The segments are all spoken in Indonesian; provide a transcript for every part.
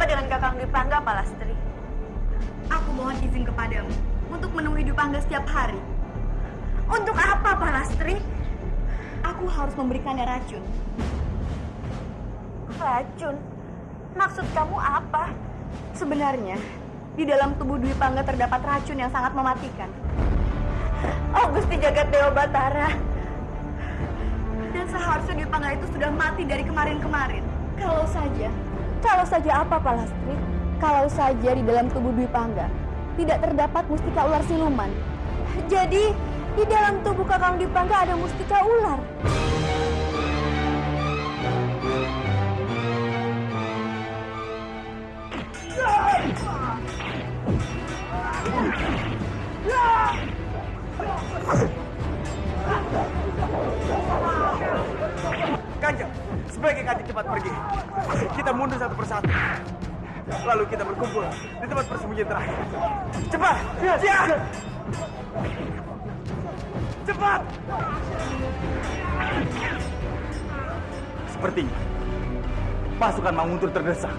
dengan Kakang Dwi Pangga, Palastri? Aku mohon izin kepadamu untuk menemui Dwi Pangga setiap hari. Untuk apa, Palastri? Aku harus memberikannya racun. Racun? Maksud kamu apa? Sebenarnya, di dalam tubuh Dwi Pangga terdapat racun yang sangat mematikan. Oh, Gusti Jagat Dewa Batara. Dan seharusnya Dwi Pangga itu sudah mati dari kemarin-kemarin. Kalau saja apa, Palastri? Kalau saja di dalam tubuh Dwi Pangga tidak terdapat mustika ular siluman. Jadi, di dalam tubuh Kakang Dwi Pangga ada mustika ular. Kanjeng, sebaiknya Kanjeng cepat pergi. Kita mundur satu persatu. Lalu kita berkumpul di tempat persembunyian terakhir. Cepat! Ya! Cepat! Sepertinya pasukan Manguntur terdesak.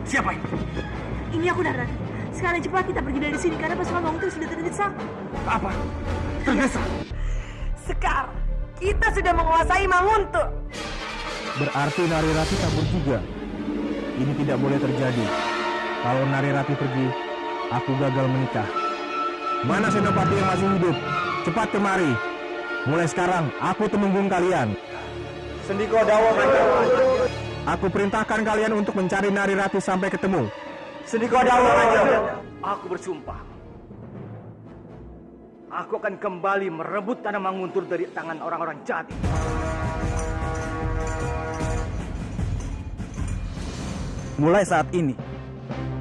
Siapa ini? Ini aku, Narada. Sekarang cepat kita pergi dari sini karena pasukan Manguntur sudah terdesak. Apa? Terdesak? Sekarang kita sudah menguasai Manguntur. Berarti Narirati kabur juga. Ini tidak boleh terjadi. Kalau Narirati pergi, aku gagal menikah. Mana Senopati yang masih hidup? Cepat kemari. Mulai sekarang, aku temunggung kalian. Sendiko Dawa Kanjeng. Aku perintahkan kalian untuk mencari Narirati sampai ketemu. Sendiko Dawa Kanjeng. Aku bersumpah. Aku akan kembali merebut tanah Manguntur dari tangan orang-orang jahat. Mulai saat ini,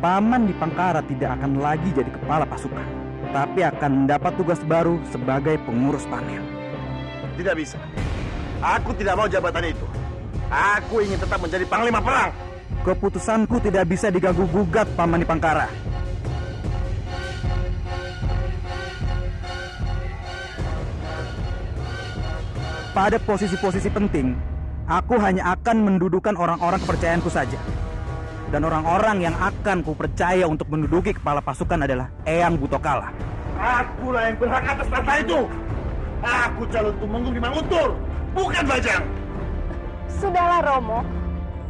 Paman Dipangkara tidak akan lagi jadi kepala pasukan, tapi akan mendapat tugas baru sebagai pengurus panen. Tidak bisa. Aku tidak mau jabatan itu. Aku ingin tetap menjadi panglima perang. Keputusanku tidak bisa diganggu-gugat, Paman Dipangkara. Pada posisi-posisi penting, aku hanya akan mendudukan orang-orang kepercayaanku saja. Dan orang-orang yang akan kupercaya untuk menduduki kepala pasukan adalah Eyang Butokala. Akulah yang berhak atas tahta itu. Aku calon tumenggung di Manguntur, bukan Bajang. Sudahlah, Romo.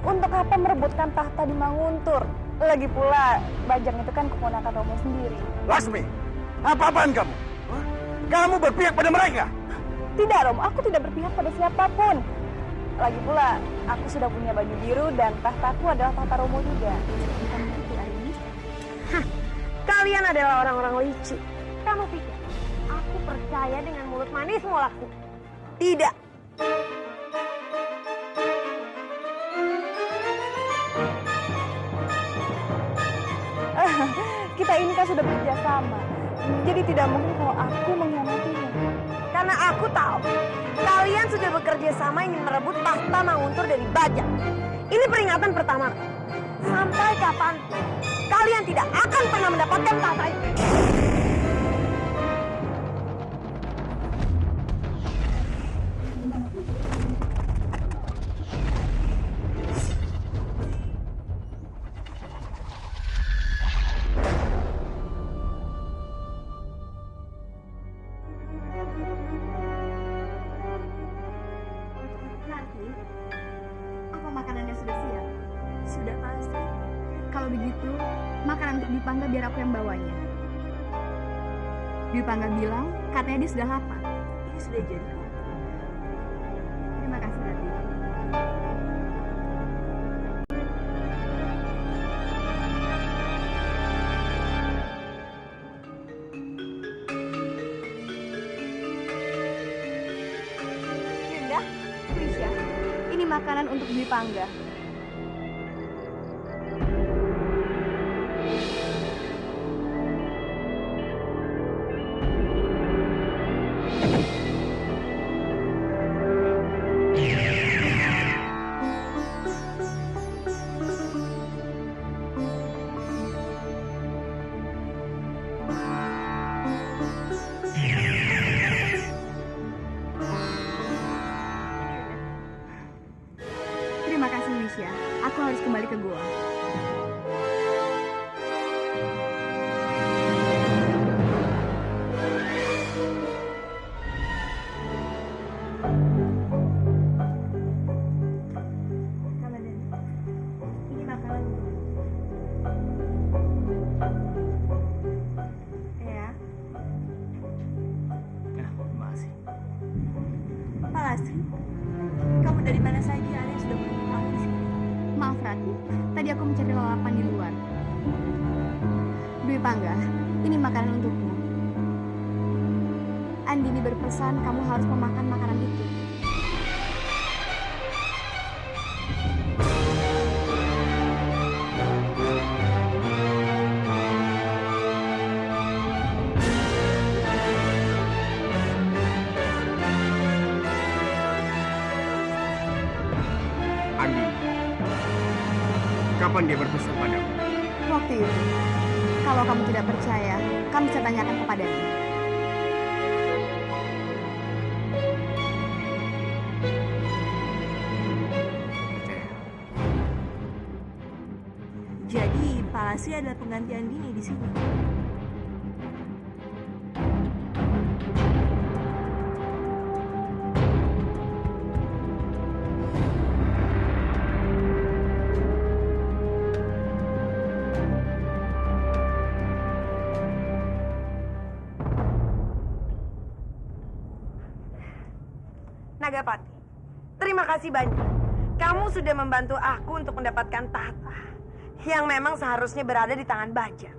Untuk apa merebutkan tahta di Manguntur? Lagi pula, Bajang itu kan keponakan Romo sendiri. Lasmi, apa-apaan kamu? Kamu berpihak pada mereka? Tidak, Romo. Aku tidak berpihak pada siapapun. Lagi pula, aku sudah punya baju biru dan tahtaku adalah tahta Romo juga. Bukan begitu, Aini? Kalian adalah orang-orang licik. Kamu pikir aku percaya dengan mulut manismu, Laksmi? Tidak. Kita ini kan sudah bekerja sama. Jadi tidak mungkin kalau aku mengkhianatinya. Karena aku tahu kalian sudah bekerja sama ingin merebut tahta Manguntur dari Bajang. Ini peringatan pertama. Sampai kapan kalian tidak akan pernah mendapatkan tahta itu. Apa makanannya sudah siap? Sudah pasti. Kalau begitu, makanan untuk Dwi Pangga biar aku yang bawanya. Dwi Pangga bilang, katanya dia sudah lapar. Ini sudah jadi. Terima kasih, Rati. Yunda, Krisya, makanan untuk Dwi Pangga. Terima kasih, Misha. Aku harus kembali ke gua. Ini makanan. Ya. Ya, terima kasih. Pak Lastri, kamu dari mana saja? Ada yang sudah menunggu kamu di sini. Maaf, Rati. Tadi aku mencari lalapan di luar. Dwi Pangga, ini makanan untukmu. Andini berpesan kamu harus memakan makanan itu. Andi, kapan dia berpesan padamu? Waktu itu, kalau kamu tidak percaya, kamu bisa tanyakan kepadanya. Percaya. Jadi Pak Lastri adalah pengganti Andini di sini. Nagapati, terima kasih banyak. Kamu sudah membantu aku untuk mendapatkan tahta yang memang seharusnya berada di tangan Bajang.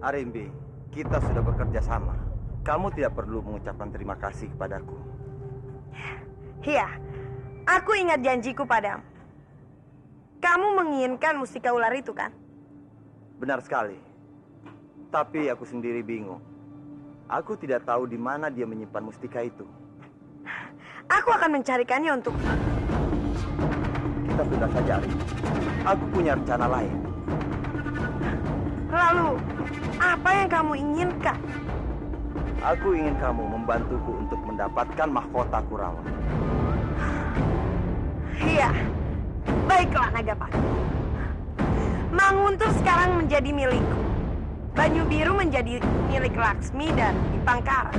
Arimbi, kita sudah bekerja sama. Kamu tidak perlu mengucapkan terima kasih kepadaku. Iya, aku ingat janjiku padamu. Kamu menginginkan mustika ular itu, kan? Benar sekali. Tapi aku sendiri bingung. Aku tidak tahu di mana dia menyimpan mustika itu. Aku akan mencarikannya untuk... Kita tunda saja, Arimbi. Aku punya rencana lain. Lalu, apa yang kamu inginkan? Aku ingin kamu membantuku untuk mendapatkan mahkota Kurawa. Iya, baiklah Nagapati. Manguntur sekarang menjadi milikku. Banyu Biru menjadi milik Laksmi dan Dipangkara.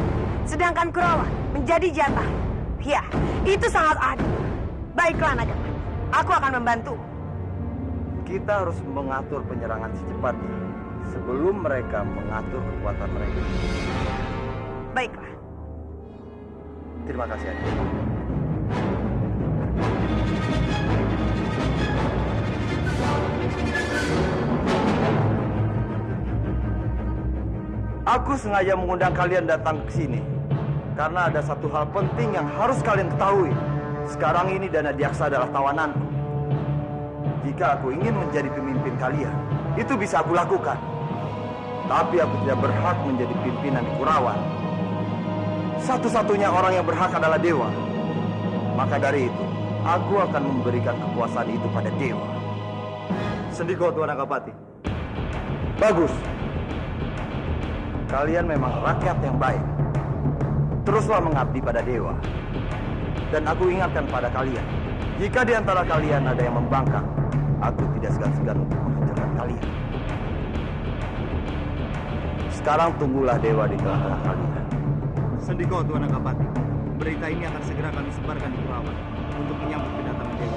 Sedangkan Kurawa menjadi jatah. Ya, itu sangat adil. Baiklah Nagapati, aku akan membantu. Kita harus mengatur penyerangan secepatnya sebelum mereka mengatur kekuatan mereka. Baiklah. Terima kasih, Adi. Aku sengaja mengundang kalian datang ke sini karena ada satu hal penting yang harus kalian ketahui. Sekarang ini Dana Diaksa adalah tawananku. Jika aku ingin menjadi pemimpin kalian, itu bisa aku lakukan. Tapi aku tidak berhak menjadi pimpinan di Kurawan. Satu-satunya orang yang berhak adalah Dewa. Maka dari itu, aku akan memberikan kekuasaan itu pada Dewa. Sendiko, Tuan Nagapati. Bagus. Kalian memang rakyat yang baik. Teruslah mengabdi pada Dewa. Dan aku ingatkan pada kalian, jika di antara kalian ada yang membangkang, aku tidak segan-segan untuk menghancurkan kalian. Sekarang tunggulah Dewa di tengah-tengah kalian. Sendiko, Tuan Nagapati. Berita ini akan segera kami sebarkan di Kurawan untuk menyambut kedatangan Dewa.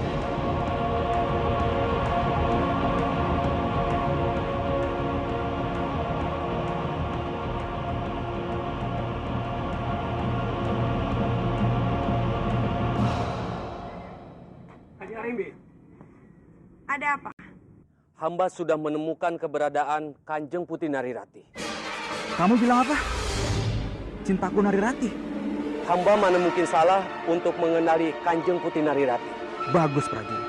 Ada apa? Hamba sudah menemukan keberadaan Kanjeng Putri Narirati. Kamu bilang apa? Cintaku Narirati. Hamba mana mungkin salah untuk mengenali Kanjeng Putri Narirati. Bagus, prajurit.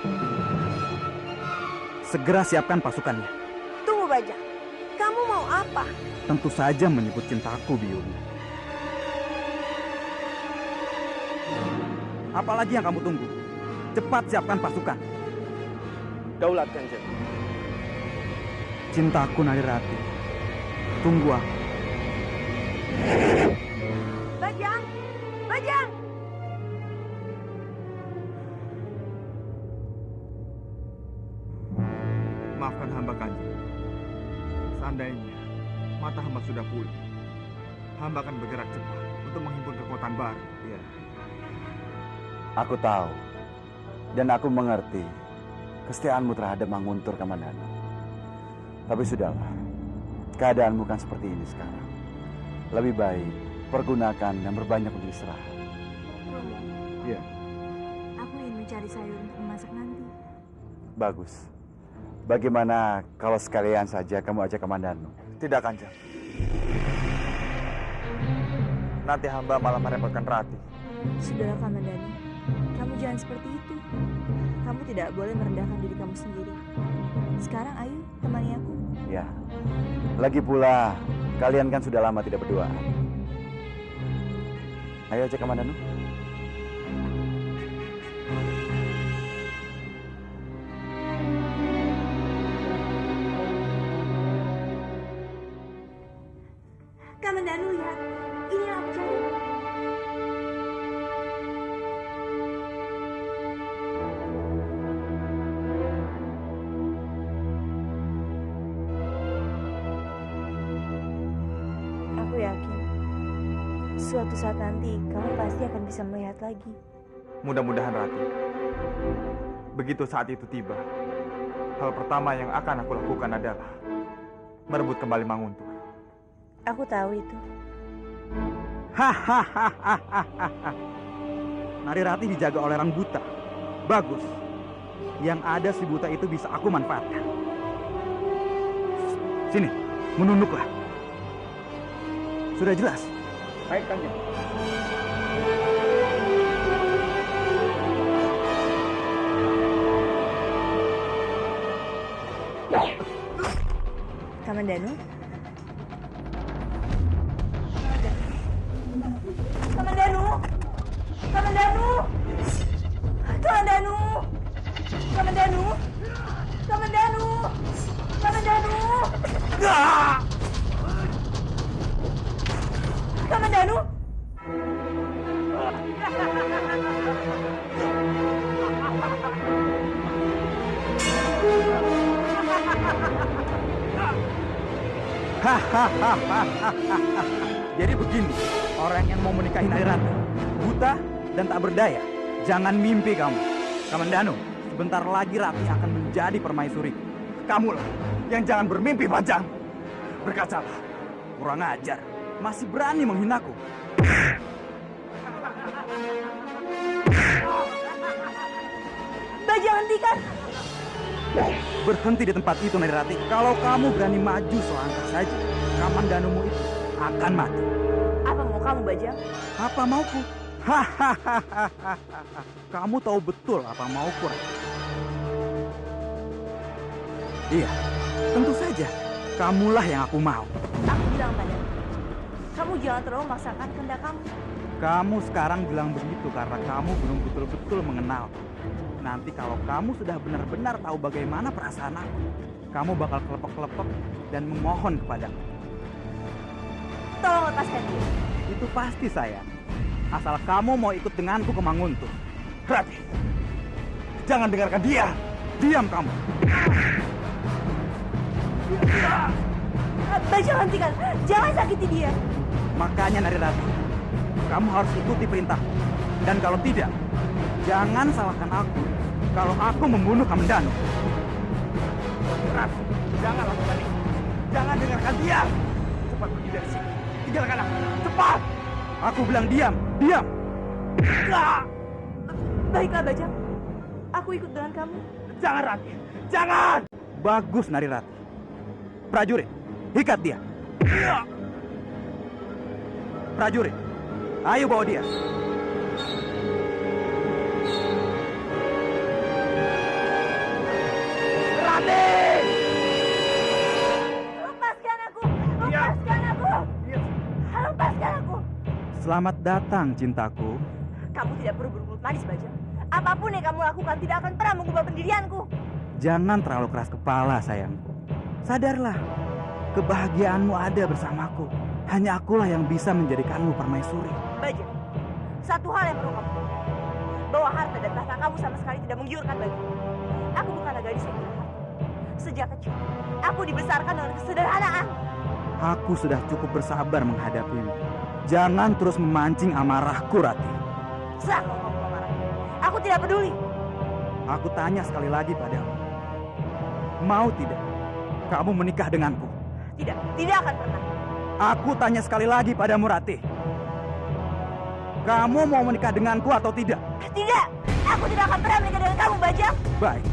Segera siapkan pasukannya. Tunggu Bajang, kamu mau apa? Tentu saja menyebut cintaku, Biyuni. Apalagi yang kamu tunggu? Cepat siapkan pasukan. Daulat Kanjeng. Cintaku Narirati, tunggu aku. Bajang, Bajang. Maafkan hamba, Kanjeng. Seandainya mata hamba sudah pulih, hamba akan bergerak cepat untuk menghimpun kekuatan baru. Ya. Aku tahu dan aku mengerti kesetiaanmu terhadap Manguntur Kamandanu. Tapi sudahlah, keadaanmu kan seperti ini sekarang. Lebih baik pergunakan dan berbanyak untuk istirahat. Romo, Iya. aku ingin mencari sayur untuk memasak nanti. Bagus. Bagaimana kalau sekalian saja kamu ajak Kamandanu? Tidak, Kanjeng. Nanti hamba malah merepotkan Rati. Sudahlah Kamandanu, kamu jangan seperti itu. Kamu tidak boleh merendahkan diri kamu sendiri. Sekarang ayo, temani aku. Ya. Lagi pula, kalian kan sudah lama tidak berduaan. Ayo ajak Kamandanu. Kamandanu, lihat. Ini yang aku cari. Aku yakin suatu saat nanti kamu pasti akan bisa melihat lagi. Mudah-mudahan, Rati. Begitu saat itu tiba, hal pertama yang akan aku lakukan adalah merebut kembali Manguntur. Aku tahu itu. Narirati dijaga oleh orang buta. Bagus. Yang ada si buta itu bisa aku manfaatkan. Sini, menunduklah. Sudah jelas. Baik, Kanjeng. Kamandanu? Kamandanu! Kamandanu! Kamandanu! Kamandanu! Kamandanu! Kamandanu! Kamandanu! Jadi begini, orang yang mau menikahi Narirati, buta dan tak berdaya. Jangan mimpi kamu. Kamandanu, sebentar lagi Rati akan menjadi permaisuri. Kamulah yang jangan bermimpi, Bajang. Berkacalah, kurang ajar. Masih berani menghinaku. Bajang, hentikan! Berhenti di tempat itu, Narirati. Kalau kamu berani maju selangkah saja, Kamandanumu itu akan mati. Apa mau kamu, Bajang? Apa mauku? Kamu tahu betul apa mauku, Rati. Iya, tentu saja. Kamulah yang aku mau. Aku bilang padamu, kamu jangan terlalu memaksakan kehendak kamu. Kamu sekarang bilang begitu karena kamu belum betul-betul mengenal. Nanti kalau kamu sudah benar-benar tahu bagaimana perasaan aku, kamu bakal kelepek-kelepek dan memohon kepadaku. Tolong lepaskan dia. Itu pasti, sayang. Asal kamu mau ikut denganku ke Manguntur. Rati, jangan dengarkan dia. Diam kamu. Bajang, hentikan. Jangan sakiti dia. Makanya, Narirati, kamu harus ikuti perintah. Dan kalau tidak, jangan salahkan aku kalau aku membunuh Kamandanu. Rati, jangan lakukan itu. Jangan dengarkan dia. Cepat pergi dari sini. Tinggalkan aku. Cepat. Aku bilang diam. Diam. Baiklah, Bajang. Aku ikut dengan kamu. Jangan, Rati. Jangan. Bagus, Narirati. Prajurit, ikat dia. Prajurit, ayo bawa dia. Selamat datang, cintaku. Kamu tidak perlu bermulut manis, Bajang. Apapun yang kamu lakukan tidak akan pernah mengubah pendirianku. Jangan terlalu keras kepala, sayangku. Sadarlah, kebahagiaanmu ada bersamaku. Hanya akulah yang bisa menjadikanmu permaisuri. Bajang, satu hal yang perlu kamu tahu, bahwa harta dan tahta kamu sama sekali tidak menggiurkan bagiku. Aku bukanlah gadis yang gila harta. Sejak kecil, aku dibesarkan dengan kesederhanaan. Aku sudah cukup bersabar menghadapimu. Jangan terus memancing amarahku, Rati. Serah kalau kamu marah. Aku tidak peduli. Aku tanya sekali lagi padamu. Mau tidak kamu menikah denganku? Tidak, tidak akan pernah. Aku tanya sekali lagi padamu, Rati. Kamu mau menikah denganku atau tidak? Tidak, aku tidak akan pernah menikah dengan kamu, Bajang. Baik,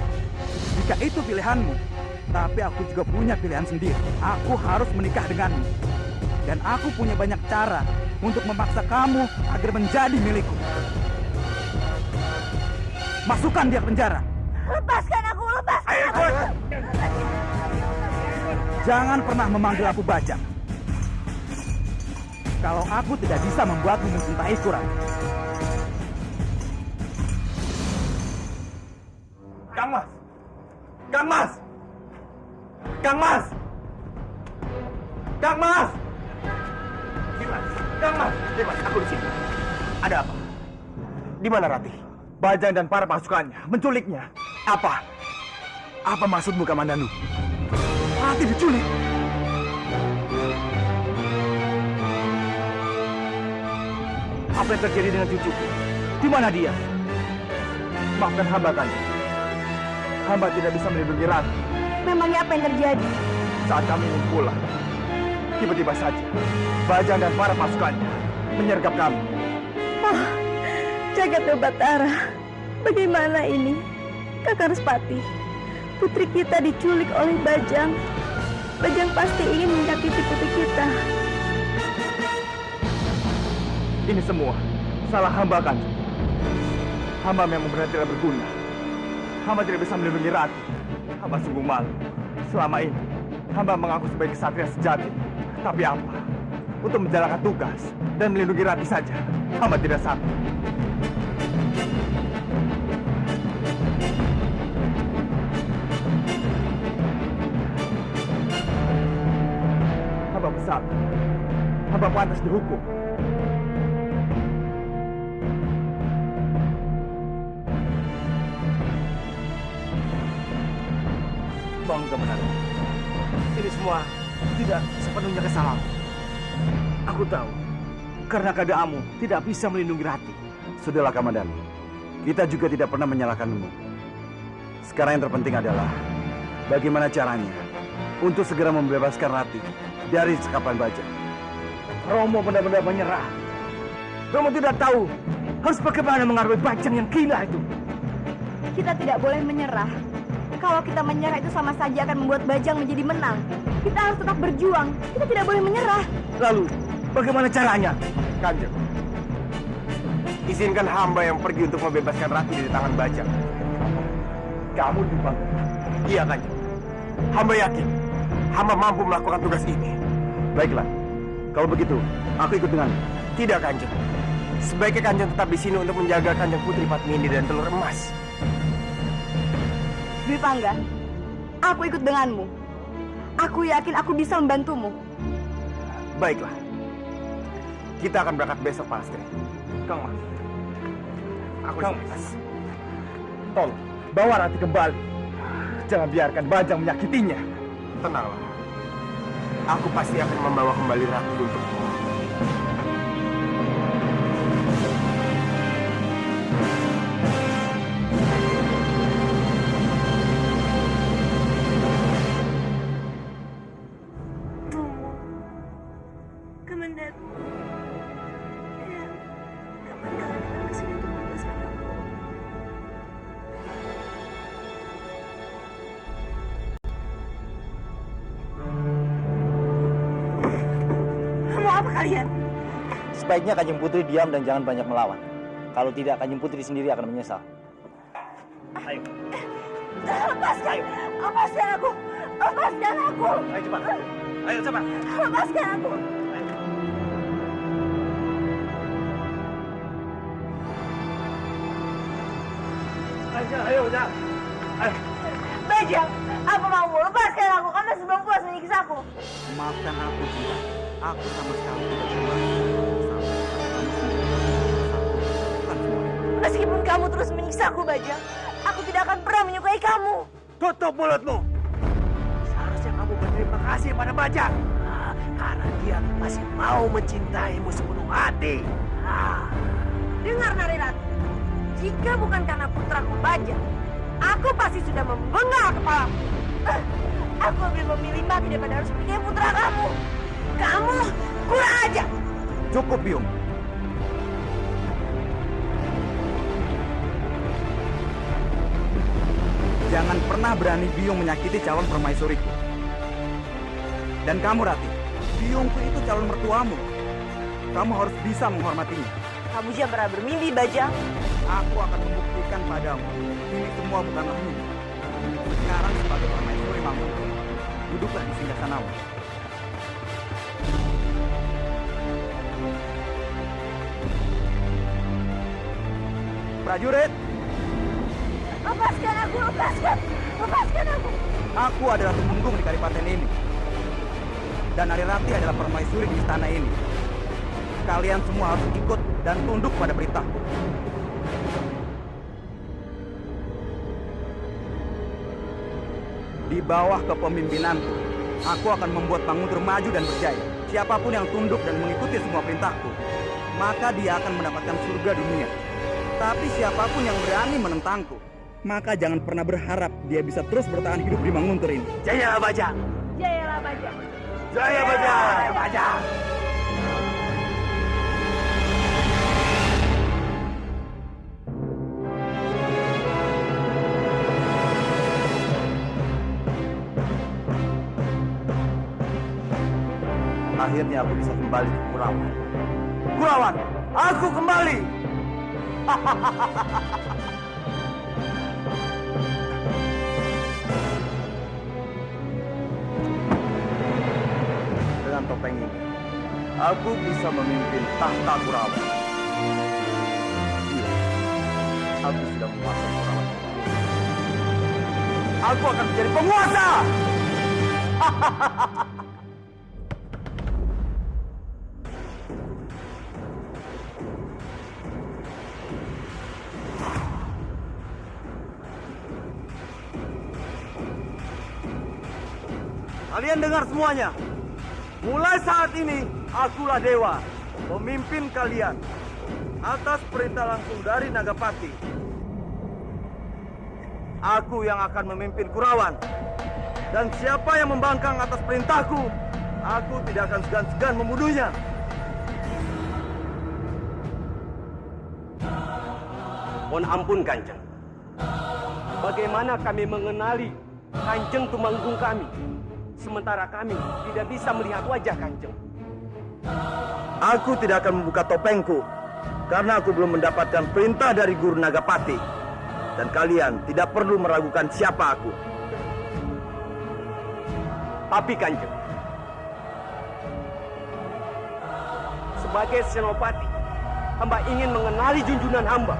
jika itu pilihanmu, tapi aku juga punya pilihan sendiri. Aku harus menikah denganmu. Dan aku punya banyak cara untuk memaksa kamu agar menjadi milikku. Masukkan dia ke penjara. Lepaskan aku, lepaskan aku. Jangan pernah memanggil aku Bajang. Kalau aku tidak bisa membuatmu mencintaiku, Rati. Kang Mas! Kang Mas! Kang Mas! Kang Mas! Dimas, Kang Mas! Dimas, aku di sini. Ada apa? Di mana Rati? Bajang dan para pasukannya menculiknya. Apa? Apa maksudmu, Kamandanu? Rati diculik? Apa yang terjadi dengan cucuku? Di mana dia? Maafkan hamba, Kanjeng. Hamba tidak bisa melindungi Rati. Memangnya apa yang terjadi? Saat kami ingin pulang, tiba-tiba saja Bajang dan para pasukannya menyergap kami. Oh, Jagat Dewa Batara, bagaimana ini? Kakang Respati, putri kita diculik oleh Bajang. Bajang pasti ingin menyakiti putri kita. Ini semua salah hamba, Kanjeng. Hamba memang benar tidak berguna. Hamba tidak bisa melindungi Rati. Hamba sungguh malu. Selama ini, hamba mengaku sebagai kesatria sejati. Tapi apa? Untuk menjalankan tugas dan melindungi Rati saja, hamba tidak sanggup. Hamba bersalah. Hamba pantas dihukum. Bangga benar. Ini semua tidak sepenuhnya kesalahan. Aku tahu, karena keadaanmu tidak bisa melindungi Rati. Sudahlah, Kamandanu. Kita juga tidak pernah menyalahkanmu. Sekarang yang terpenting adalah bagaimana caranya untuk segera membebaskan Rati dari sekapan Bajang. Romo benar-benar menyerah. Romo tidak tahu harus bagaimana menghadapi Bajang yang gila itu. Kita tidak boleh menyerah. Kalau kita menyerah itu sama saja akan membuat Bajang menjadi menang. Kita harus tetap berjuang. Kita tidak boleh menyerah. Lalu, bagaimana caranya? Kanjeng, izinkan hamba yang pergi untuk membebaskan Rati dari tangan Bajang. Kamu dibantu? Iya, Kanjeng. Hamba yakin, hamba mampu melakukan tugas ini. Baiklah, kalau begitu, aku ikut denganmu. Tidak, Kanjeng. Sebaiknya Kanjeng tetap di sini untuk menjaga Kanjeng Putri Padmini dan telur emas. Dwi Pangga, aku ikut denganmu. Aku yakin aku bisa membantumu. Baiklah. Kita akan berangkat besok, Pak Astri. Kang Mas. Kang Mas. Tolong, bawa Rati kembali. Jangan biarkan Bajang menyakitinya. Tenanglah. Aku pasti akan membawa kembali Rati untukmu. Kalian Sebaiknya Kanjeng Putri diam dan jangan banyak melawan. Kalau tidak, Kanjeng Putri sendiri akan menyesal. Ayo. lepaskan, lepaskan aku, lepaskan aku. Ayo cepat. Ayo cepat. Lepaskan aku. Bajang, apa mau lepaskan aku? Kamu masih belum puas menyiksa aku. Maafkan aku, Cinta. Aku sama sekali tidak bermaksud sampai kamu sendiri bukan semuanya. Meskipun kamu terus menyiksa aku, Bajang, aku tidak akan pernah menyukai kamu. Tutup mulutmu. Seharusnya kamu berterima kasih pada Bajang. Karena dia masih mau mencintaimu sepenuh hati. Dengar Narirati, jika bukan karena putraku Bajang, aku pasti sudah membengal kepalamu. Aku lebih memilih mati daripada harus menikahi putra kamu. Kamu kurang ajar. Cukup, Biung. Jangan pernah berani Biung menyakiti calon permaisuriku. Dan kamu, Rati, Biungku itu calon mertuamu. Kamu harus bisa menghormatinya. Kamu jangan pernah bermimpi, Bajang. Aku akan membuktikan padamu, ini semua bukanlah mimpi. Sekarang sebagai permaisuri Mangunkury, duduklah di singgasanamu. Prajurit, Lepaskan aku, lepaskan aku. aku adalah tumenggung di Kadipaten ini. Dan Narirati adalah permaisuri di istana ini. Kalian semua harus ikut dan tunduk pada perintahku. Di bawah kepemimpinanku, aku akan membuat Mangunkury maju dan berjaya. Siapapun yang tunduk dan mengikuti semua perintahku, maka dia akan mendapatkan surga dunia. Tapi siapapun yang berani menentangku, maka jangan pernah berharap dia bisa terus bertahan hidup di Mangunkury ini. Jaya Bajang. Jayalah, Bajang. Jaya Bajang. Jaya Bajang. Akhirnya aku bisa kembali ke Kurawan. Kurawan, aku kembali. Dengan topeng ini, aku bisa memimpin tahta Kurawan. Iya, aku sudah menguasai Kurawan. Aku akan menjadi penguasa. Kalian dengar semuanya. Mulai saat ini, akulah dewa, pemimpin kalian. Atas perintah langsung dari Nagapati. Aku yang akan memimpin Kurawan. Dan siapa yang membangkang atas perintahku, aku tidak akan segan-segan membunuhnya. Mohon ampun, Kanjeng. Bagaimana kami mengenali Kanjeng Tumenggung kami, sementara kami tidak bisa melihat wajah Kanjeng? Aku tidak akan membuka topengku, karena aku belum mendapatkan perintah dari Guru Nagapati. Dan kalian tidak perlu meragukan siapa aku. Tapi Kanjeng, sebagai Senopati, hamba ingin mengenali junjungan hamba.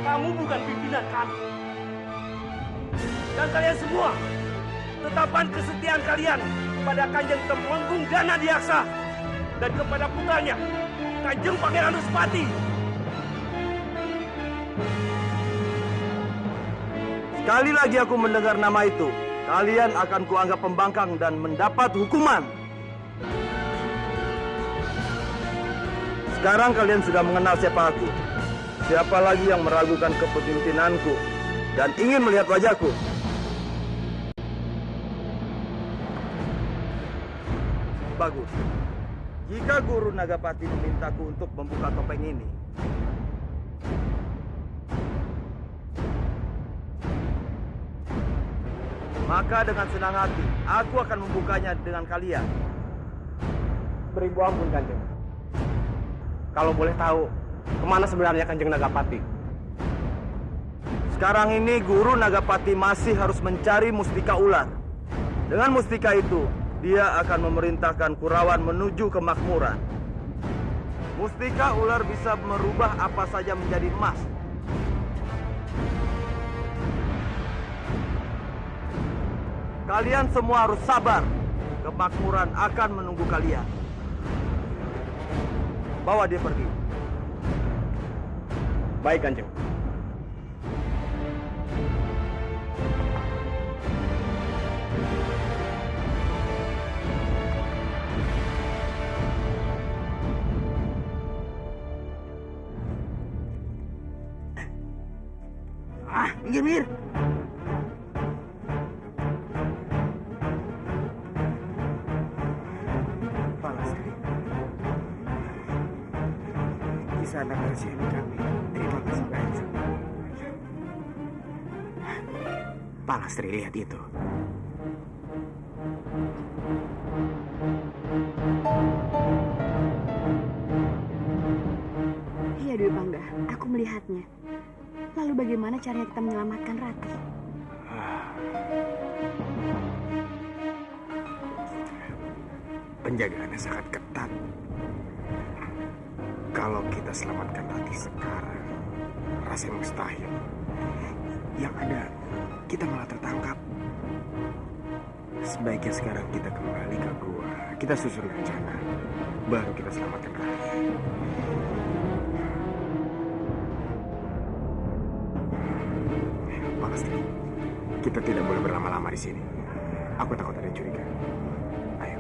Kamu bukan pimpinan kami. Dan kalian semua, tetapkan kesetiaan kalian kepada Kanjeng Tumenggung Danadiaksa dan kepada putranya, Kanjeng Pangeran Rusepati. Sekali lagi aku mendengar nama itu, kalian akan kuanggap pembangkang dan mendapat hukuman. Sekarang kalian sudah mengenal siapa aku. Siapa lagi yang meragukan kepemimpinanku dan ingin melihat wajahku? Bagus. Jika Guru Nagapati memintaku untuk membuka topeng ini, maka dengan senang hati aku akan membukanya dengan kalian. Beribu ampun, Kanjeng. Kalau boleh tahu, kemana sebenarnya Kanjeng Nagapati? Sekarang ini Guru Nagapati masih harus mencari mustika ular. Dengan mustika itu, dia akan memerintahkan Kurawan menuju kemakmuran. Mustika ular bisa merubah apa saja menjadi emas. Kalian semua harus sabar. Kemakmuran akan menunggu kalian. Bawa dia pergi. Baik, Kanjeng. Minggir, minggir. Pak Lastri, di sana bersihkan kami. Terima kasih banyak. Pak Lastri, lihat itu. Iya, Dwi Pangga, aku melihatnya. Lalu bagaimana caranya kita menyelamatkan Rati? Penjagaannya sangat ketat. Kalau kita selamatkan Rati sekarang, rasanya mustahil. Yang ada, kita malah tertangkap. Sebaiknya sekarang kita kembali ke gua. Kita susun rencana. Baru kita selamatkan Rati. Pasti kita tidak boleh berlama-lama di sini. Aku takut ada yang curiga. Ayo.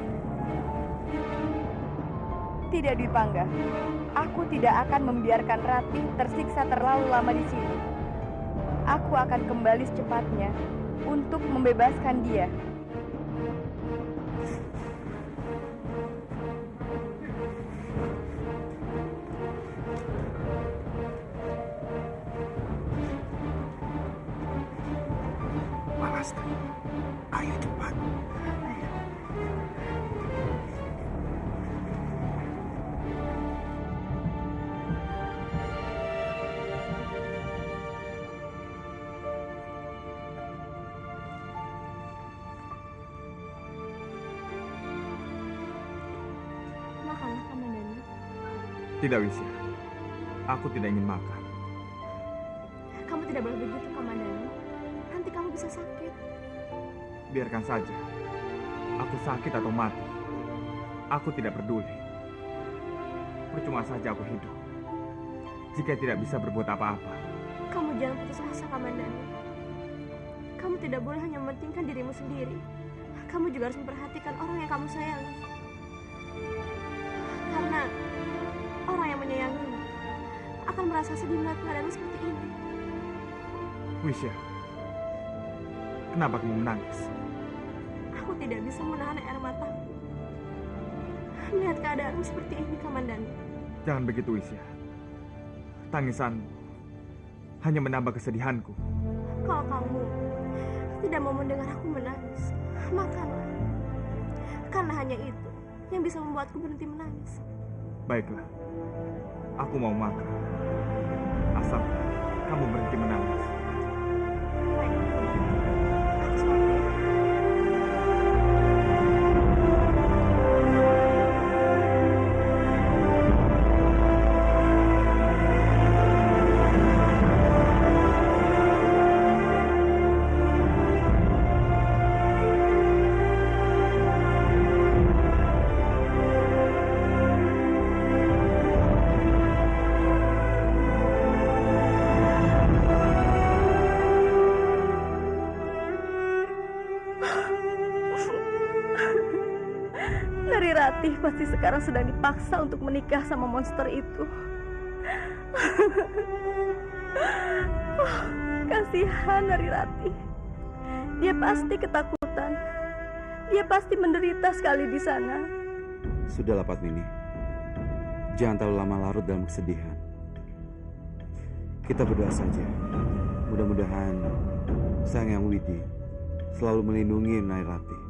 Tidak, Dwi Pangga. Aku tidak akan membiarkan Rati tersiksa terlalu lama di sini. Aku akan kembali secepatnya untuk membebaskan dia. Ayo cepat. Makanlah, Kamandanu. Tidak, Wisya. Aku tidak ingin makan. Kamu tidak boleh begitu, Kamandanu. Nanti kamu bisa sakit. Biarkan saja. Aku sakit atau mati. Aku tidak peduli. Percuma saja aku hidup jika tidak bisa berbuat apa-apa. Kamu jangan putus asa, Kamandanu. Kamu tidak boleh hanya mementingkan dirimu sendiri. Kamu juga harus memperhatikan orang yang kamu sayangi. Karena orang yang menyayangimu akan merasa sedih melihat keadaanmu seperti ini. Wisya, kenapa kamu menangis? Aku tidak bisa menahan air mataku melihat keadaanmu seperti ini, Kamandanu. Jangan begitu, Wisya. Tangisanmu hanya menambah kesedihanku. Kalau kamu tidak mau mendengar aku menangis, makanlah. Karena hanya itu yang bisa membuatku berhenti menangis. Baiklah, aku mau makan. Asal kamu berhenti menangis. Baik, aku seperti itu. Ratih pasti sekarang sedang dipaksa untuk menikah sama monster itu. Kasihan Nari Ratih. Dia pasti ketakutan. Dia pasti menderita sekali di sana. Sudahlah Padmini. Jangan terlalu lama larut dalam kesedihan. Kita berdoa saja. Mudah-mudahan Sang Yang Widi selalu melindungi Nari Ratih.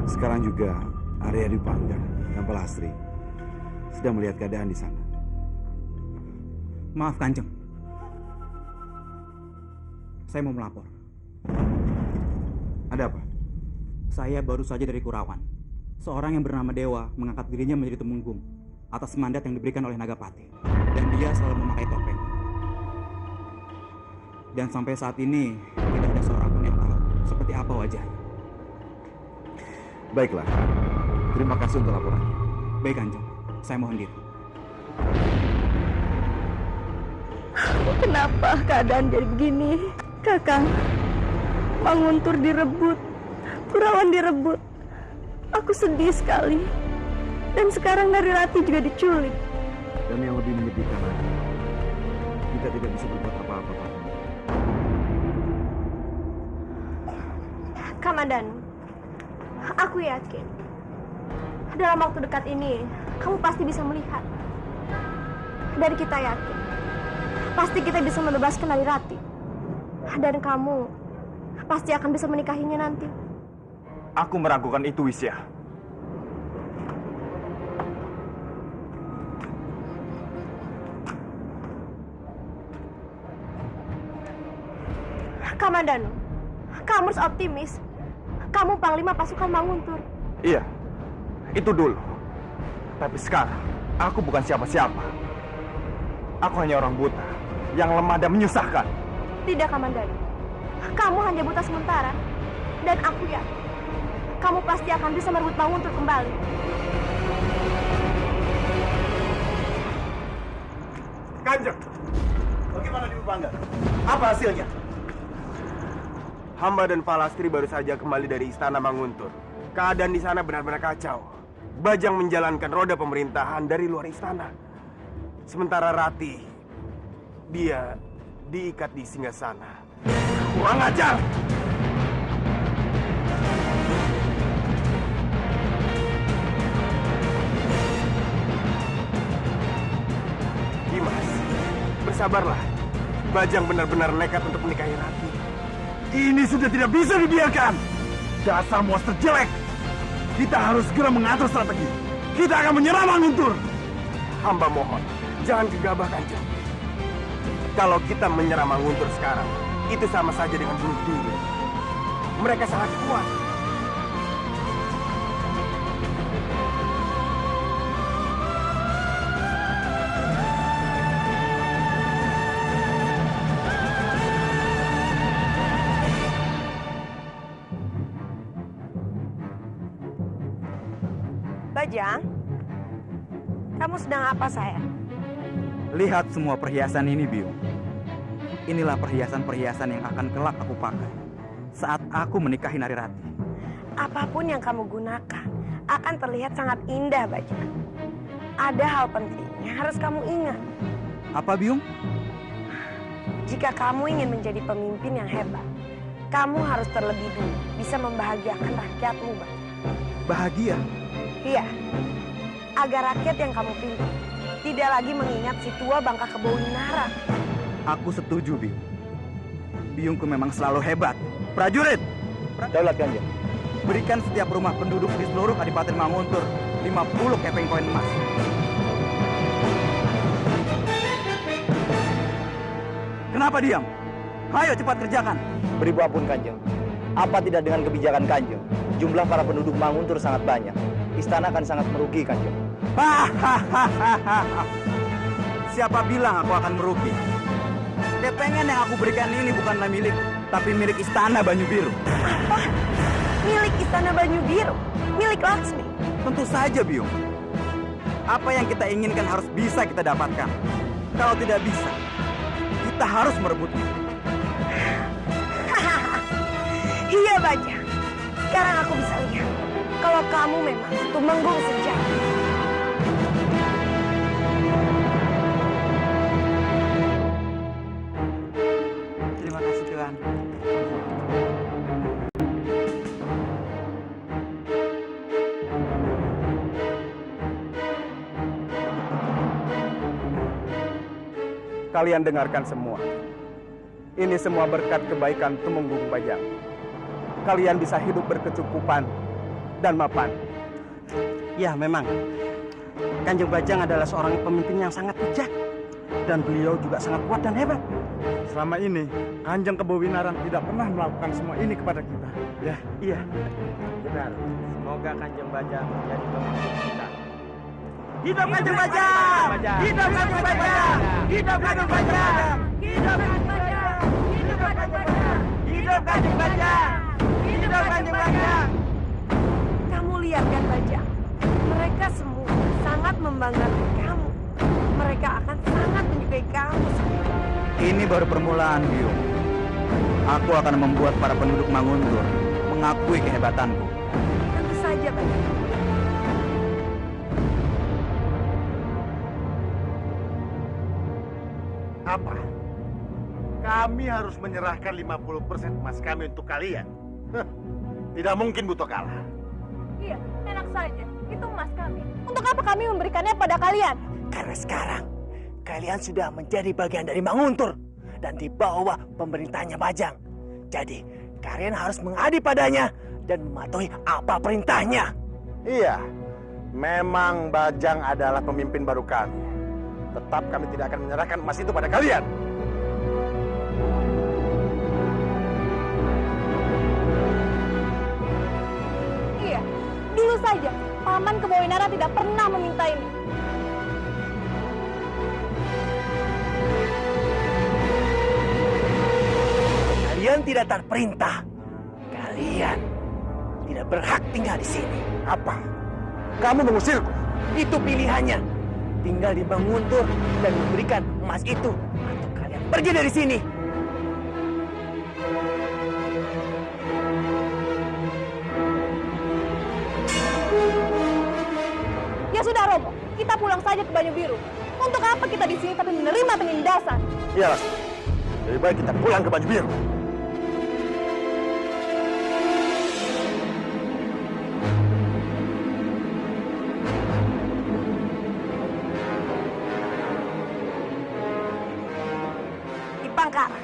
Sekarang juga Arya Dwi Pangga dan Pak Lastri sedang melihat keadaan di sana. Maaf Kanjeng, saya mau melapor. Ada apa? Saya baru saja dari Kurawan. Seorang yang bernama Dewa mengangkat dirinya menjadi Tumenggung atas mandat yang diberikan oleh Nagapati. Dan dia selalu memakai topeng. Dan sampai saat ini tidak ada seorang pun yang tahu seperti apa wajahnya. Baiklah. Terima kasih untuk laporannya. Baik Kanjeng, saya mohon diri. Kenapa keadaan jadi begini? Kakang, Manguntur direbut, Kurawan direbut. Aku sedih sekali. Dan sekarang Narirati juga diculik. Dan yang lebih menyedihkan lagi, kita tidak bisa berbuat apa-apa, Pak. Kamandanu, aku yakin dalam waktu dekat ini kamu pasti bisa melihat. Dan kita yakin pasti kita bisa membebaskan Narirati. Dan kamu pasti akan bisa menikahinya nanti. Aku meragukan itu, Wisya. Kamandanu, kamu harus optimis. Kamu Panglima Pasukan Manguntur. Iya, itu dulu. Tapi sekarang, aku bukan siapa-siapa. Aku hanya orang buta yang lemah dan menyusahkan. Tidak, Kamandanu. Kamu hanya buta sementara. Dan aku yakin kamu pasti akan bisa merebut Manguntur kembali. Kanjeng, bagaimana di Upangga? Apa hasilnya? Hamba dan Palastri baru saja kembali dari istana Manguntur. Keadaan di sana benar-benar kacau. Bajang menjalankan roda pemerintahan dari luar istana. Sementara Rati, dia diikat di singgasana. Kurang ajar! Dimas, bersabarlah. Bajang benar-benar nekat untuk menikahi Rati. Ini sudah tidak bisa dibiarkan. Dasar monster jelek. Kita harus segera mengatur strategi. Kita akan menyerang Manguntur. Hamba mohon, jangan gegabah, Kanjeng. Kalau kita menyerang Manguntur sekarang, itu sama saja dengan bunuh diri. Mereka sangat kuat. Bajang, kamu sedang apa, sayang? Lihat semua perhiasan ini, Biung. Inilah perhiasan-perhiasan yang akan kelak aku pakai saat aku menikahi Narirati. Apapun yang kamu gunakan akan terlihat sangat indah, Bajang. Ada hal penting yang harus kamu ingat. Apa, Biung? Jika kamu ingin menjadi pemimpin yang hebat, kamu harus terlebih dulu bisa membahagiakan rakyatmu, Bajang. Bahagia? Iya, agar rakyat yang kamu pimpin tidak lagi mengingat si tua Bangka Kebo Winara. Aku setuju, Biung. Biungku memang selalu hebat. Prajurit! Daulat Kanjeng. Berikan setiap rumah penduduk di seluruh Kadipaten Manguntur 50 keping koin emas. Kenapa diam? Ayo cepat kerjakan. Beribu ampun Kanjeng. Apa tidak dengan kebijakan Kanjeng? Jumlah para penduduk Manguntur sangat banyak. Istana akan sangat merugi, Kanjeng. Siapa bilang aku akan merugi? Kepengen yang aku berikan ini bukanlah milik, tapi milik Istana Banyu Biru. Apa? Milik Istana Banyu Biru? Milik Laksmi? Tentu saja, Biung. Apa yang kita inginkan harus bisa kita dapatkan. Kalau tidak bisa, kita harus merebutnya. Iya, Bajang. Sekarang aku bisa lihat kalau kamu memang Tumenggung sejati. Terima kasih, Tuhan. Kalian dengarkan semua. Ini semua berkat kebaikan Tumenggung Bajang. Kalian bisa hidup berkecukupan dan mapan. Ya, memang. Kanjeng Bajang adalah seorang pemimpin yang sangat bijak. Dan beliau juga sangat kuat dan hebat. Selama ini Kanjeng Kebawinaran tidak pernah melakukan semua ini kepada kita. Ya, iya. Benar. Semoga Kanjeng Bajang menjadi pemimpin kita. Hidup Kanjeng Bajang! Hidup Kanjeng Bajang! Hidup Kanjeng Bajang! Hidup Kanjeng Bajang! Hidup Kanjeng Bajang! Hidup Kanjeng Bajang! Hidup Kanjeng Bajang! Kamu lihat kan Bajang? Mereka semua sangat membanggakan kamu. Mereka akan sangat menyukai kamu. Ini baru permulaan, Biung. Aku akan membuat para penduduk Manguntur mengakui kehebatanku. Tentu saja Bajang. Apa? Kami harus menyerahkan 50% emas kami untuk kalian. Tidak mungkin Buto kalah. Iya, enak saja. Itu emas kami. Untuk apa kami memberikannya pada kalian? Karena sekarang kalian sudah menjadi bagian dari Manguntur dan di bawah pemerintahnya Bajang. Jadi kalian harus mengabdi padanya dan mematuhi apa perintahnya. Iya, memang Bajang adalah pemimpin baru kami. Tetap kami tidak akan menyerahkan emas itu pada kalian. Iya, dulu saja Paman Kebawinaran tidak pernah meminta ini. Kalian tidak taat perintah. Kalian tidak berhak tinggal di sini. Apa? Kamu mengusirku? Itu pilihannya. Tinggal di Manguntur dan memberikan emas itu, atau kalian pergi dari sini. Ya sudah Romo, kita pulang saja ke Banyu Biru. Untuk apa kita di sini tapi menerima penindasan? Iya, lebih baik kita pulang ke Banyu Biru. Dipangkara,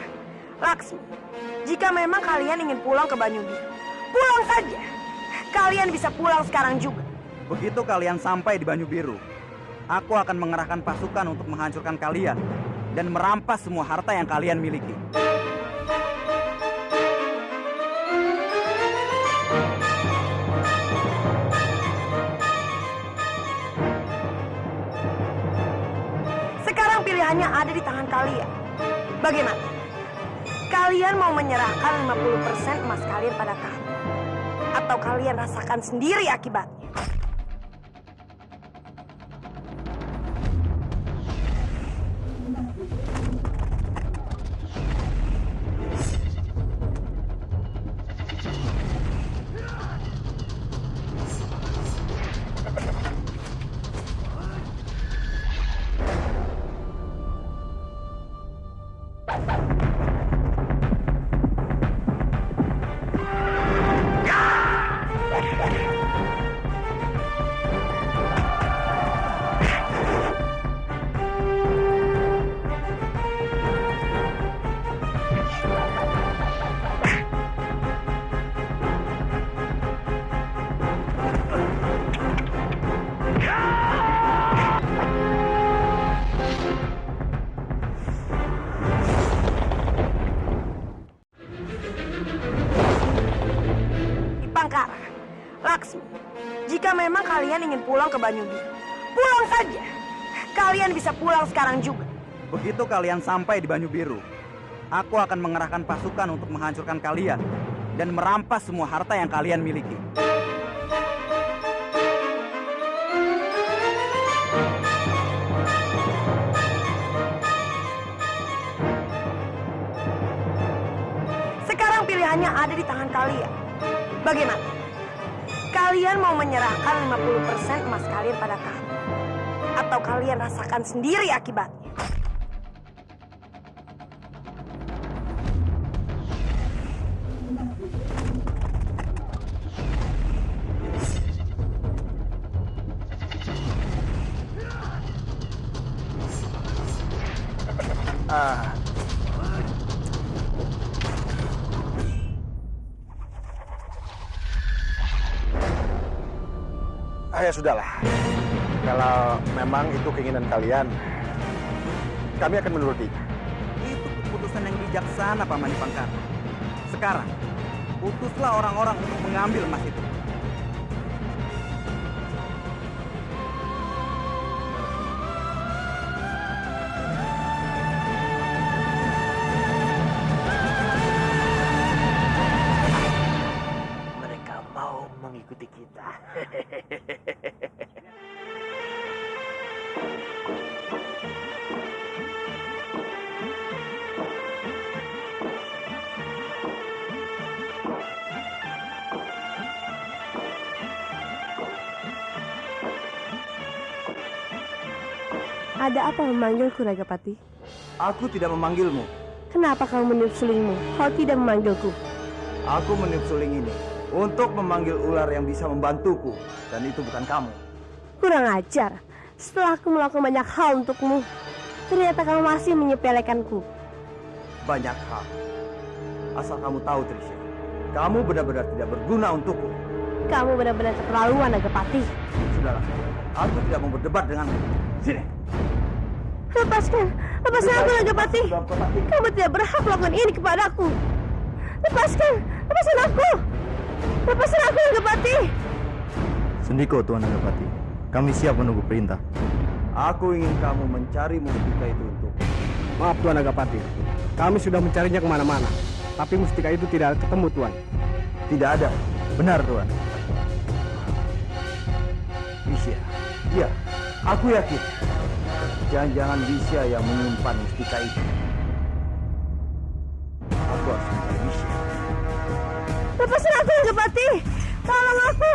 Laksmi, jika memang kalian ingin pulang ke Banyu Biru, pulang saja. Kalian bisa pulang sekarang juga. Begitu kalian sampai di Banyu Biru, aku akan mengerahkan pasukan untuk menghancurkan kalian dan merampas semua harta yang kalian miliki. Sekarang pilihannya ada di tangan kalian. Bagaimana? Kalian mau menyerahkan 50% emas kalian pada kami? Atau kalian rasakan sendiri akibatnya? Dipangkara, Laksmi, jika memang kalian ingin pulang ke Banyu Biru, pulang saja. Kalian bisa pulang sekarang juga. Begitu kalian sampai di Banyu Biru, aku akan mengerahkan pasukan untuk menghancurkan kalian dan merampas semua harta yang kalian miliki. Sekarang pilihannya ada di tangan kalian. Bagaimana? Kalian mau menyerahkan 50% emas kalian pada kami? Atau kalian rasakan sendiri akibatnya? Ya sudahlah. Kalau memang itu keinginan kalian, kami akan menurutinya. Itu keputusan keputusan yang bijaksana, Paman Dipangkara. Sekarang, utuslah orang-orang untuk mengambil emas itu. Mereka mau mengikuti kita. Ada apa memanggilku, Ragapati? Aku tidak memanggilmu. Kenapa kamu meniup sulingmu? Kau tidak memanggilku. Aku meniup suling ini untuk memanggil ular yang bisa membantuku. Dan itu bukan kamu. Kurang ajar. Setelah aku melakukan banyak hal untukmu, ternyata kamu masih menyepelekanku. Banyak hal. Asal kamu tahu, Trisha, kamu benar-benar tidak berguna untukku. Kamu benar-benar keterlaluan, Ragapati. Sudahlah, aku tidak mau berdebat denganmu. Sini. Lepaskan aku, Ragapati. Kamu tidak berhak melakukan ini kepadaku. Lepaskan aku. Lepaskan aku, Ragapati. Sendiko, Tuan Nagapati. Kami siap menunggu perintah. Aku ingin kamu mencari mustika itu untuk. Maaf Tuan Nagapati, kami sudah mencarinya kemana-mana, tapi mustika itu tidak ketemu Tuan. Tidak ada. Benar, Tuan. Visya. Iya, aku yakin. Jangan-jangan Visya yang menyimpan mustika itu. Aku harus mencari Visya. Lepaskan aku, Ragapati. Tolong aku.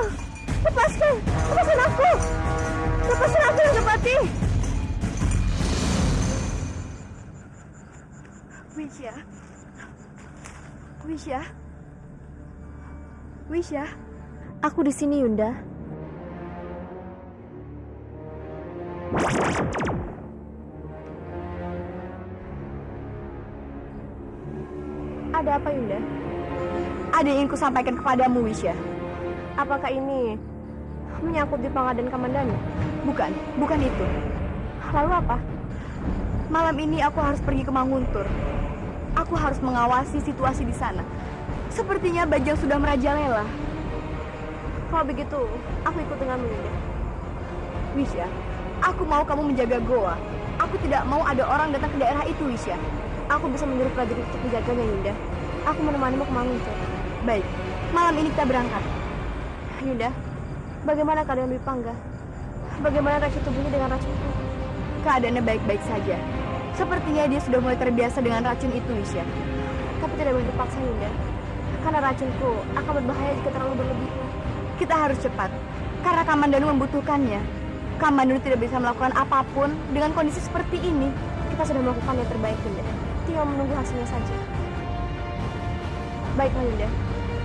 Lepaskan aku. Lepaskan aku, Ragapati. Wisya. Aku di sini, Yunda. Ada apa, Yunda? Ada yang ingin kusampaikan kepadamu, Wisya. Apakah ini menyangkut Dipangga dan Kamandanu? Bukan itu. Lalu apa? Malam ini aku harus pergi ke Manguntur. Aku harus mengawasi situasi di sana. Sepertinya Bajang sudah merajalela. Kalau begitu, aku ikut denganmu, Yunda. Wisya, aku mau kamu menjaga goa. Aku tidak mau ada orang datang ke daerah itu, Wisya. Aku bisa menyuruh prajurit untuk menjaganya, Yunda. Aku menemanimu ke Manguntur. Baik, malam ini kita berangkat. Yunda, bagaimana keadaan Dipangga? Bagaimana reaksi tubuhnya dengan racunku? Keadaannya baik-baik saja. Sepertinya dia sudah mulai terbiasa dengan racun itu, Wisya. Tapi tidak boleh dipaksa, Yunda. Karena racunku akan berbahaya jika terlalu berlebihan. Kita harus cepat, karena Kamandanu membutuhkannya. Kamandanu tidak bisa melakukan apapun dengan kondisi seperti ini. Kita sudah melakukan yang terbaik, Yunda. Tinggal menunggu hasilnya saja. Baiklah, Yunda.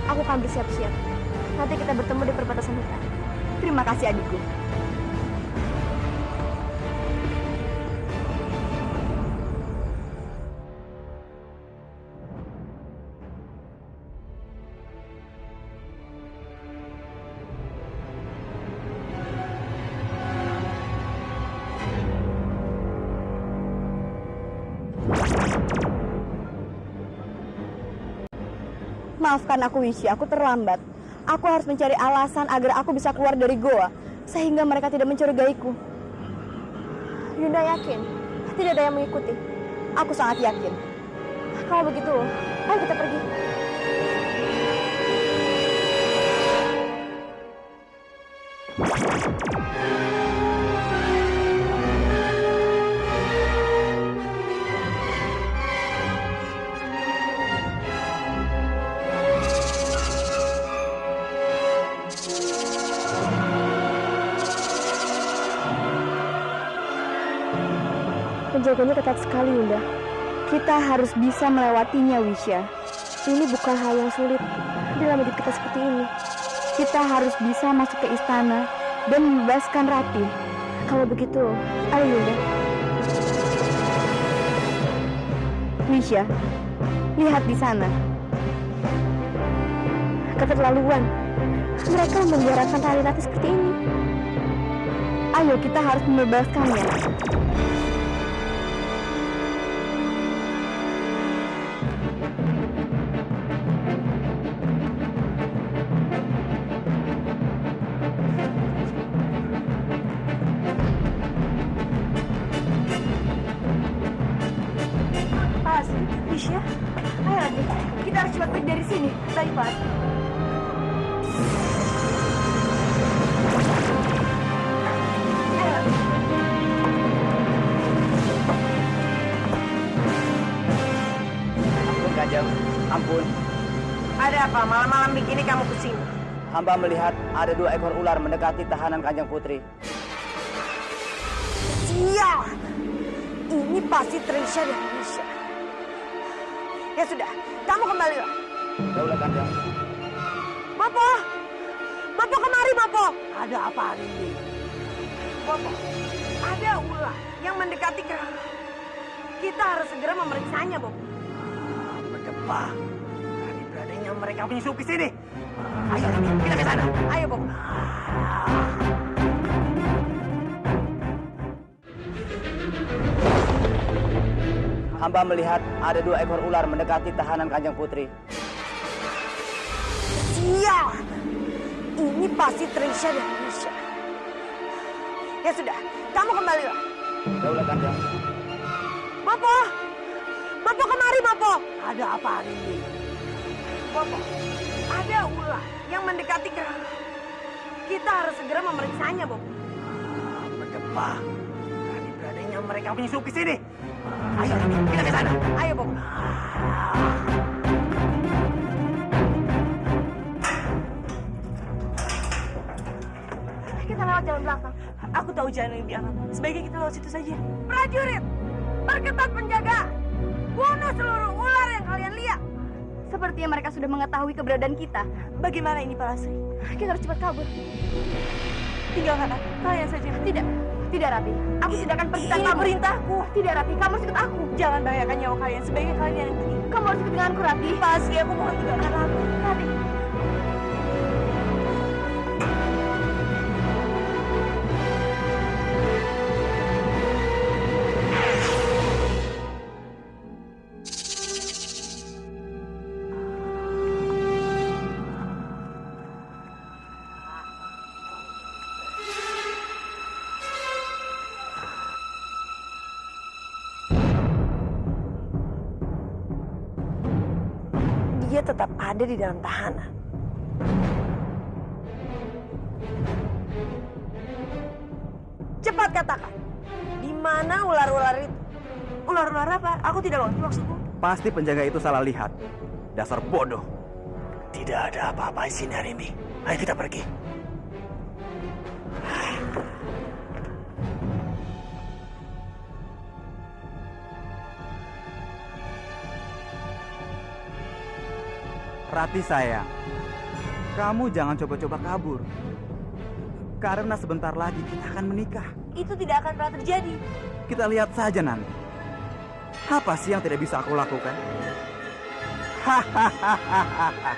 Aku akan bersiap-siap. Nanti kita bertemu di perbatasan hutan. Terima kasih, adikku. Maafkan aku, Wisya, aku terlambat. Aku harus mencari alasan agar aku bisa keluar dari goa, sehingga mereka tidak mencurigaiku. Yunda yakin tidak ada yang mengikuti? Aku sangat yakin. Kalau begitu, ayo kita pergi. Penjaganya ketat sekali, Yunda. Kita harus bisa melewatinya, Wisya. Ini bukan hal yang sulit dalam hidup kita seperti ini. Kita harus bisa masuk ke istana dan membebaskan Rati. Kalau begitu, ayo, Yunda. Wisya, lihat di sana. Keterlaluan. Mereka membiarkan Rati seperti ini. Ayo, kita harus membebaskannya. Baik, Pak. Ampun Kanjeng, ampun. Ada apa malam-malam begini kamu kesini? Hamba melihat ada 2 ekor ular mendekati tahanan Kanjeng Putri. Sial! Ini pasti Trisha dan Misha. Ya sudah, kamu kembalilah. Daulah Kanjeng. Bopo! Bopo kemari, Bopo! Ada apa hari ini? Bopo, ada ular yang mendekati keranda. Kita harus segera memeriksanya, Bopo. Berdebah. Berani-beraninya mereka menyusup ke sini. Ayo, kita ke sana. Ayo, Bopo. Hamba melihat ada 2 ekor ular mendekati tahanan Kanjeng Putri. Sial! Ini pasti Trisha dan Misha. Ya sudah, kamu kembalilah. Daulah Kanjeng. Bopo! Bopo kemari, Bopo! Ada apa hari ini? Bopo, ada ular yang mendekati keranda. Kita harus segera memeriksanya, Bopo. Berdebah. Berani-beraninya mereka menyusup ke sini. Ayo, kita ke sana. Ayo, Bopo. Kita lewat jalan belakang. Aku tahu jalan yang lebih aman. Sebaiknya kita lewat situ saja. Prajurit, perketat penjaga. Bunuh seluruh ular yang kalian lihat. Sepertinya mereka sudah mengetahui keberadaan kita. Bagaimana ini, Pak Lasri? Kita harus cepat kabur. Tinggalkan aku. Kalian saja. Tidak. Tidak, Rati. Aku tidak akan pergi tanpa perintahku. Tidak, Rati. Kamu harus ikut aku. Jangan bahayakan nyawa kalian. Sebaiknya kalian yang pergi. Kamu harus ikut denganku, Rati. Pak Lasri, aku mohon tinggalkan aku. Rati. Dia tetap ada di dalam tahanan. Cepat katakan, di mana ular-ular itu? Ular-ular apa? Aku tidak mengerti maksudmu. Pasti penjaga itu salah lihat. Dasar bodoh. Tidak ada apa-apa di sini hari ini. Ayo kita pergi. Rati sayang, kamu jangan coba-coba kabur. Karena sebentar lagi kita akan menikah. Itu tidak akan pernah terjadi. Kita lihat saja nanti. Apa sih yang tidak bisa aku lakukan? Hahaha.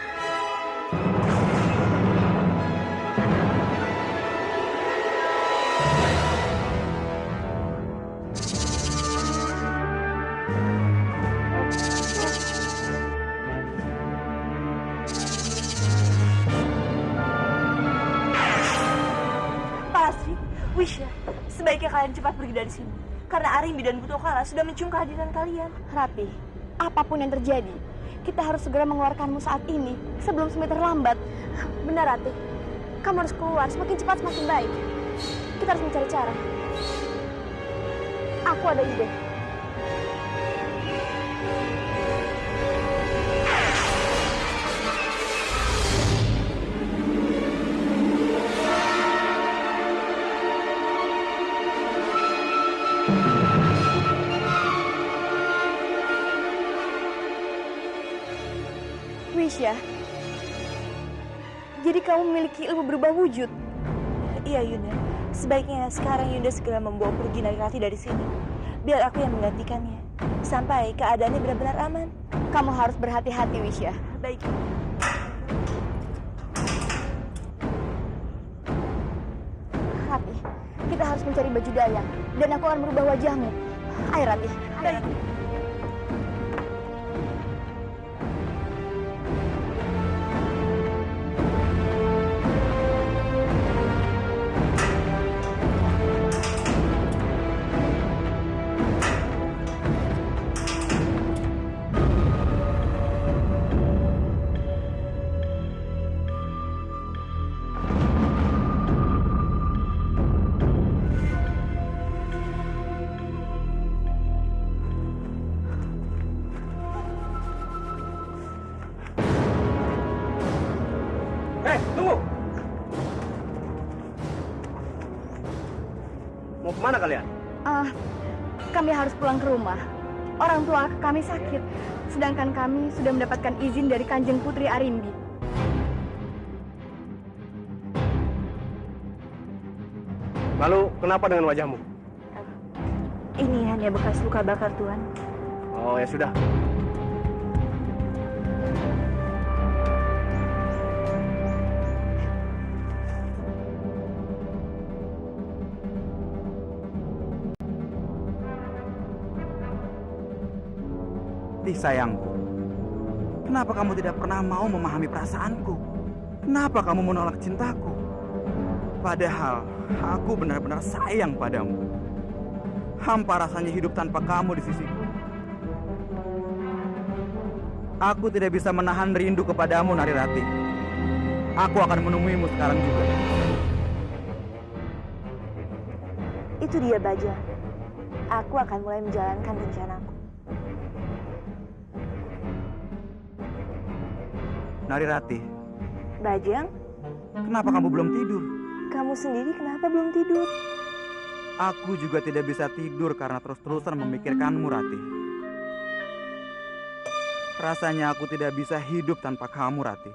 Wisya, sebaiknya kalian cepat pergi dari sini. Karena Arimbi dan Butokala sudah mencium kehadiran kalian. Rati, apapun yang terjadi, kita harus segera mengeluarkanmu saat ini sebelum semakin terlambat. Benar, Rati. Kamu harus keluar, semakin cepat semakin baik. Kita harus mencari cara. Aku ada ide. Wisya, jadi kamu memiliki ilmu berubah wujud. Iya Yunda, sebaiknya sekarang Yunda segera membawa pergi Narirati dari sini. Biar aku yang menggantikannya, sampai keadaannya benar-benar aman. Kamu harus berhati-hati, Wisya. Baik. Rati, kita harus mencari baju dayang, dan aku akan merubah wajahmu. Ayo, Rati. Baik. tunggu. Mau kemana kalian? Kami harus pulang ke rumah. Orang tua kami sakit, sedangkan kami sudah mendapatkan izin dari Kanjeng Putri Arimbi. Lalu kenapa dengan wajahmu? Ini hanya bekas luka bakar, Tuan. Oh ya sudah. Sayangku, kenapa kamu tidak pernah mau memahami perasaanku? Kenapa kamu menolak cintaku? Padahal aku benar-benar sayang padamu. Hampa rasanya hidup tanpa kamu di sisiku. Aku tidak bisa menahan rindu kepadamu, Narirati. Aku akan menemuimu sekarang juga. Itu dia, Bajang. Aku akan mulai menjalankan rencanaku. Narirati, Bajang, kenapa kamu belum tidur? kamu sendiri kenapa belum tidur? Aku juga tidak bisa tidur karena terus-terusan memikirkanmu, Rati. Rasanya aku tidak bisa hidup tanpa kamu, Rati.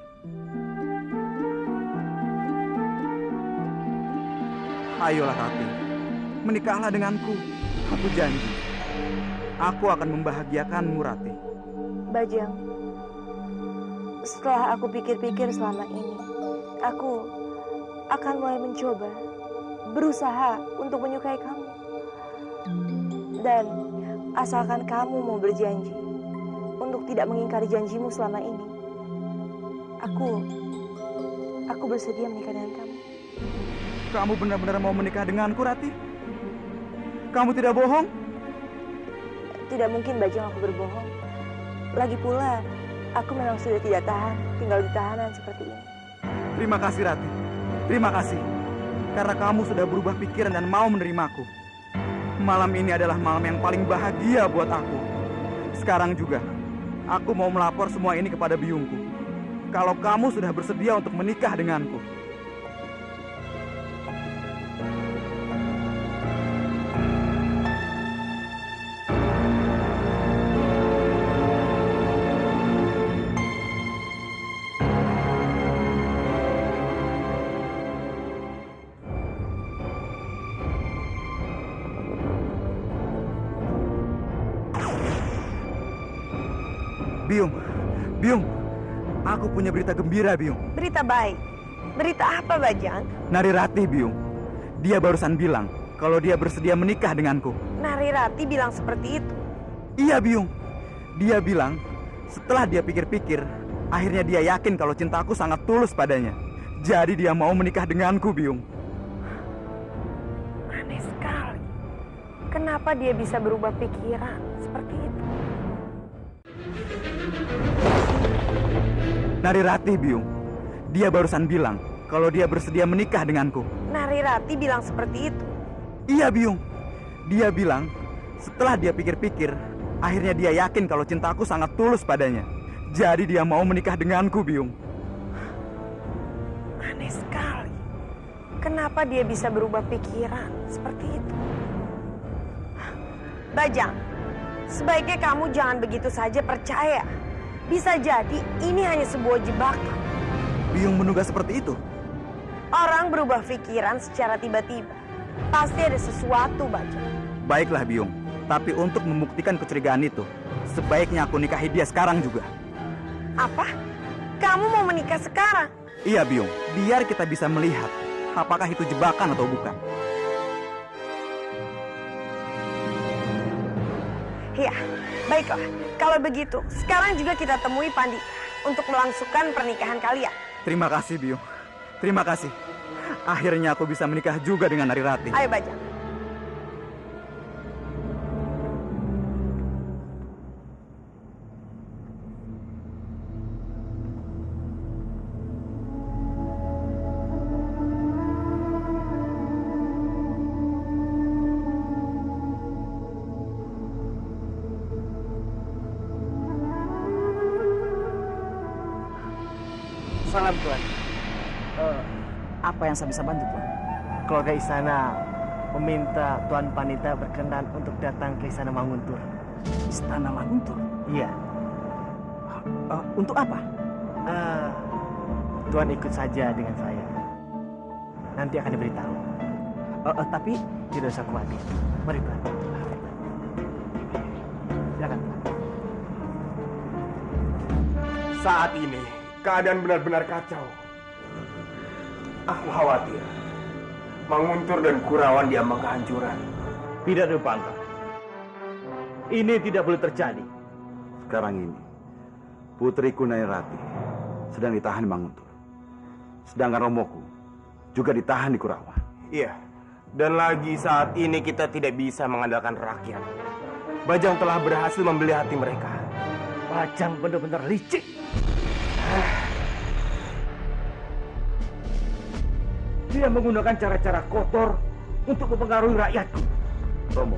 Ayolah, Rati. Menikahlah denganku. Aku janji. Aku akan membahagiakanmu, Rati. Bajang, setelah aku pikir-pikir selama ini, aku akan mulai mencoba, berusaha untuk menyukai kamu. Dan asalkan kamu mau berjanji untuk tidak mengingkari janjimu selama ini, aku bersedia menikah dengan kamu. Kamu benar-benar mau menikah denganku, Rati? Kamu tidak bohong? Tidak mungkin, Bajang, aku berbohong. Lagi pula, aku memang sudah tidak tahan tinggal di tahanan seperti ini. Terima kasih, Rati. Terima kasih. Karena kamu sudah berubah pikiran dan mau menerimaku. Malam ini adalah malam yang paling bahagia buat aku. Sekarang juga, aku mau melapor semua ini kepada biungku. Kalau kamu sudah bersedia untuk menikah denganku. Biung, aku punya berita gembira, Biung. Berita baik. Berita apa, Bajang? Narirati, Biung. Dia barusan bilang kalau dia bersedia menikah denganku. Narirati bilang seperti itu? Iya, Biung. Dia bilang setelah dia pikir-pikir, akhirnya dia yakin kalau cintaku sangat tulus padanya. Jadi dia mau menikah denganku, Biung. Aneh sekali. Kenapa dia bisa berubah pikiran seperti itu? Narirati, Biung. Dia barusan bilang kalau dia bersedia menikah denganku. Narirati bilang seperti itu? Iya, Biung. Dia bilang setelah dia pikir-pikir, akhirnya dia yakin kalau cintaku sangat tulus padanya. Jadi dia mau menikah denganku, Biung. Aneh sekali. Kenapa dia bisa berubah pikiran seperti itu? Bajang, sebaiknya kamu jangan begitu saja percaya. Bisa jadi ini hanya sebuah jebakan. Biung menduga seperti itu? Orang berubah pikiran secara tiba-tiba. Pasti ada sesuatu, Bajang. Baiklah, Biung. Tapi untuk membuktikan kecurigaan itu, sebaiknya aku nikahi dia sekarang juga. Apa? Kamu mau menikah sekarang? Iya, Biung. Biar kita bisa melihat apakah itu jebakan atau bukan. Ya, baiklah. Kalau begitu, sekarang juga kita temui Pandita untuk melangsungkan pernikahan kalian. Terima kasih, Biung. Terima kasih. Akhirnya aku bisa menikah juga dengan Narirati. Ayo, Bajang. Salam, Tuan. Apa yang saya bisa bantu, Tuan? Keluarga istana meminta Tuan Panita berkenan untuk datang ke Istana Manguntur. Istana Manguntur? Iya. Untuk apa? Tuan ikut saja dengan saya. Nanti akan diberitahu. Tapi tidak usah khawatir. Mari, Tuan. Silakan, Tuan. Saat ini keadaan benar-benar kacau. Aku khawatir Manguntur dan Kurawan diambang kehancuran. Tidak, Depangga. Ini tidak boleh terjadi. Sekarang ini, putriku Nairati sedang ditahan di Manguntur. Sedangkan Romoku juga ditahan di Kurawan. Iya, dan lagi saat ini kita tidak bisa mengandalkan rakyat. Bajang telah berhasil membeli hati mereka. Bajang benar-benar licik. Dia menggunakan cara-cara kotor untuk mempengaruhi rakyatku. Romo,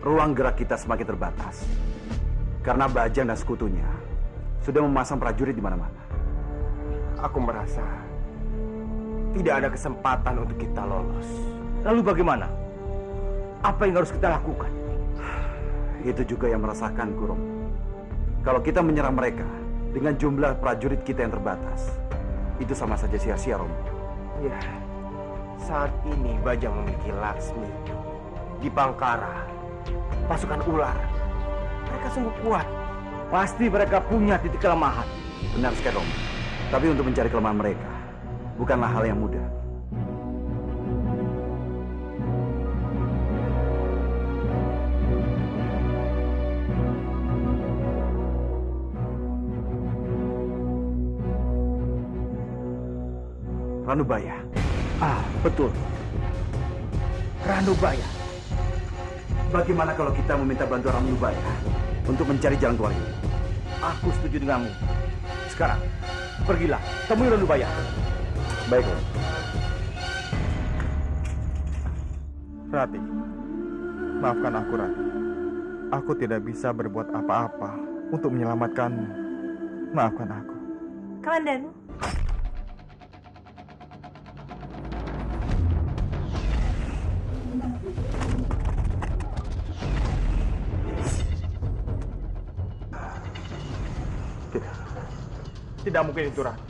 ruang gerak kita semakin terbatas. Karena Bajang dan sekutunya sudah memasang prajurit di mana-mana. Aku merasa tidak ada kesempatan untuk kita lolos. Lalu bagaimana? Apa yang harus kita lakukan? Itu juga yang merasakanku, Romo. Kalau kita menyerang mereka dengan jumlah prajurit kita yang terbatas, itu sama saja sia-sia, Romo. Ya, saat ini Bajang memiliki Laksmi, Dipangkara, pasukan ular. Mereka sungguh kuat. Pasti mereka punya titik kelemahan. Benar sekali, Romo. Tapi untuk mencari kelemahan mereka bukanlah hal yang mudah. Ranubaya. Betul. Ranubaya. Bagaimana kalau kita meminta bantuan Ranubaya untuk mencari jalan keluar ini? Aku setuju denganmu. Sekarang, pergilah, temui Ranubaya. Baik, Romo. Rati, maafkan aku, Rati. Aku tidak bisa berbuat apa-apa untuk menyelamatkanmu. Maafkan aku. Kamandanu, Tidak mungkin itu, Rati.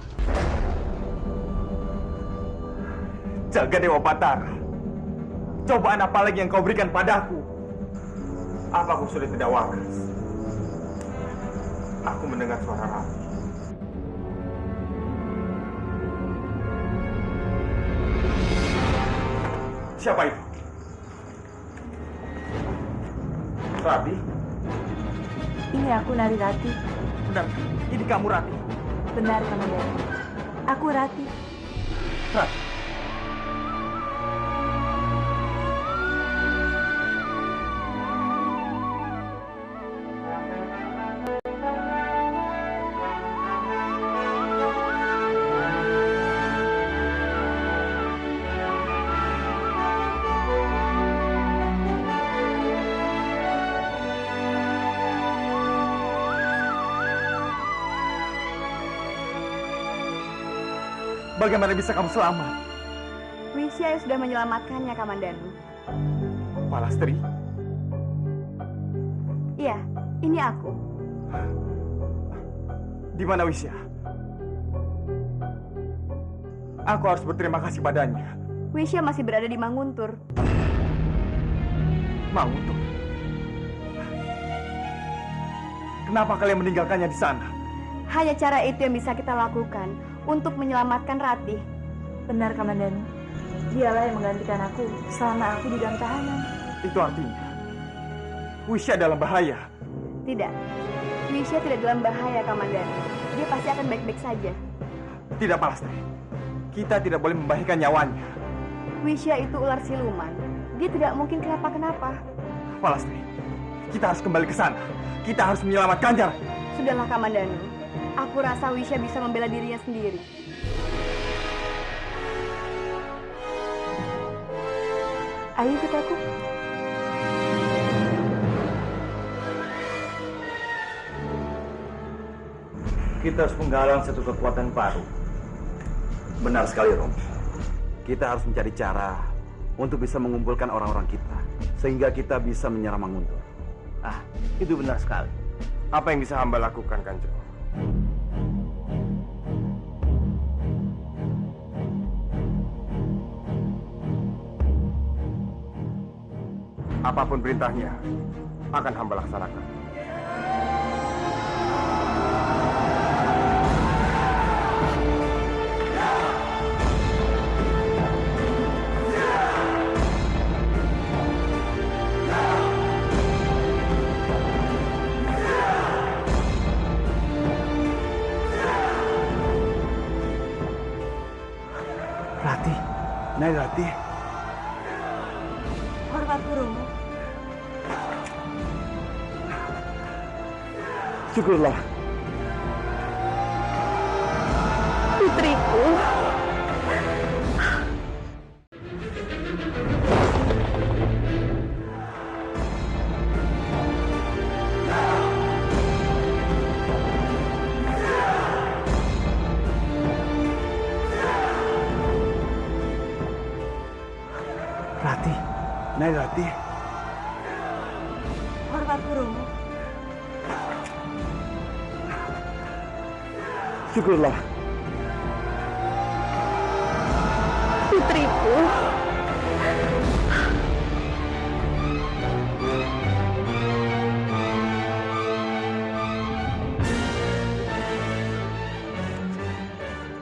Jaga Dewa Batara. Cobaan apa lagi yang kau berikan padaku? Apa aku sudah tidak waras? Aku mendengar suara Rati. Siapa itu? Rati? ini aku Narirati. Benar, ini kamu Rati. Benar, Kamandanu. Aku Rati. Rati. Bagaimana bisa kamu selamat? Wisya yang sudah menyelamatkannya, Kamandanu. Palastri? Iya, ini aku. Di mana Wisya? Aku harus berterima kasih padanya. Wisya masih berada di Manguntur. Manguntur? Kenapa kalian meninggalkannya di sana? Hanya cara itu yang bisa kita lakukan untuk menyelamatkan Ratih. Benar, Kamandanu. Dialah yang menggantikan aku selama aku di dalam tahanan. Itu artinya Wisya dalam bahaya. Tidak, Wisya tidak dalam bahaya, Kamandanu. Dia pasti akan baik-baik saja. Tidak, Palastri. Kita tidak boleh membahayakan nyawanya. Wisya itu ular siluman. Dia tidak mungkin kenapa-kenapa. Palastri, kita harus kembali ke sana. Kita harus menyelamatkannya. Sudahlah, Kamandanu. Aku rasa Wisya bisa membela dirinya sendiri. Ayo ikut aku. Kita harus menggalang satu kekuatan baru. Benar sekali, Rom. Kita harus mencari cara untuk bisa mengumpulkan orang-orang kita, sehingga kita bisa menyerang Manguntur. Ah, itu benar sekali. Apa yang bisa hamba lakukan, Kanjeng? Apapun perintahnya, akan hamba laksanakan. Rati, Nyai Rati. Hormat gurumu. Syukurlah. Putriku. Rati, Nyai Rati. Hormat gurumu. Syukurlah. Putriku.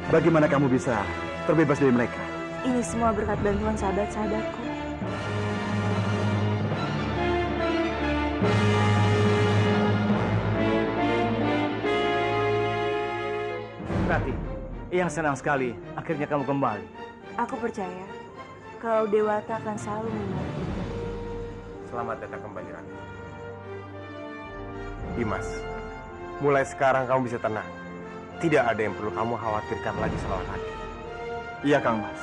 Bagaimana kamu bisa terbebas dari mereka? Ini semua berkat bantuan sahabat-sahabatku. Rati, yang senang sekali akhirnya kamu kembali. Aku percaya kalau Dewata akan selalu mengingat kita. Selamat datang kembali, Rati. Dimas, mulai sekarang kamu bisa tenang. Tidak ada yang perlu kamu khawatirkan lagi soal Rati. Iya, Kang Mas.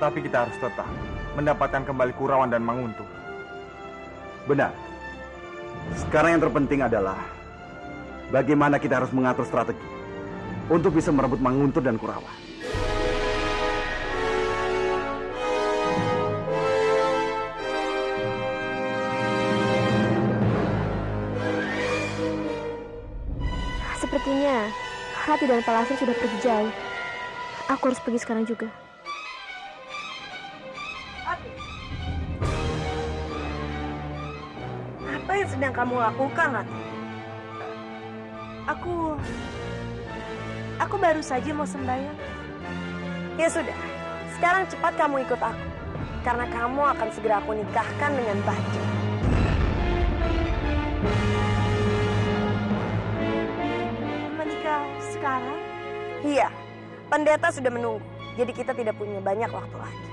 Tapi kita harus tetap mendapatkan kembali Kurawan dan Manguntur. Benar. Sekarang yang terpenting adalah bagaimana kita harus mengatur strategi untuk bisa merebut Manguntur dan Kurawan. Sepertinya Rati dan Palasri sudah pergi jauh. Aku harus pergi sekarang juga. Apa yang sedang kamu lakukan, Rati? Aku baru saja mau sembahyang. Ya sudah, sekarang cepat kamu ikut aku. Karena kamu akan segera aku nikahkan dengan Bajang. Menikah sekarang? Iya, pendeta sudah menunggu. Jadi kita tidak punya banyak waktu lagi.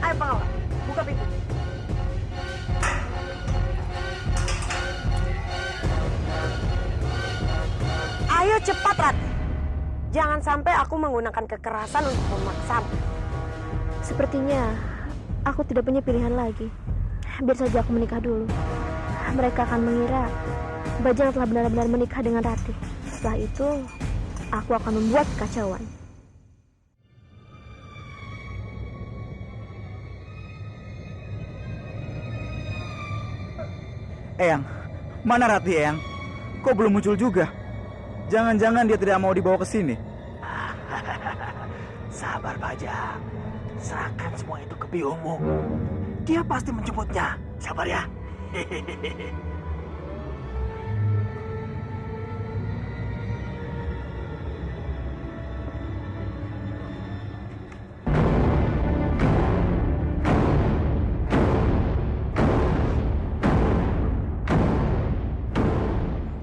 Ayo pengawal, buka pintu. Ayo cepat, Rati. Jangan sampai aku menggunakan kekerasan untuk memaksamu. Sepertinya aku tidak punya pilihan lagi. Biar saja aku menikah dulu. Mereka akan mengira Bajang telah benar-benar menikah dengan Rati. Setelah itu, aku akan membuat kekacauan. Eyang, mana Rati, Eyang? Kok belum muncul juga? Jangan-jangan dia tidak mau dibawa ke sini. Sabar, Bajang. Serahkan semua itu ke biungmu. Dia pasti menjemputnya. Sabar ya.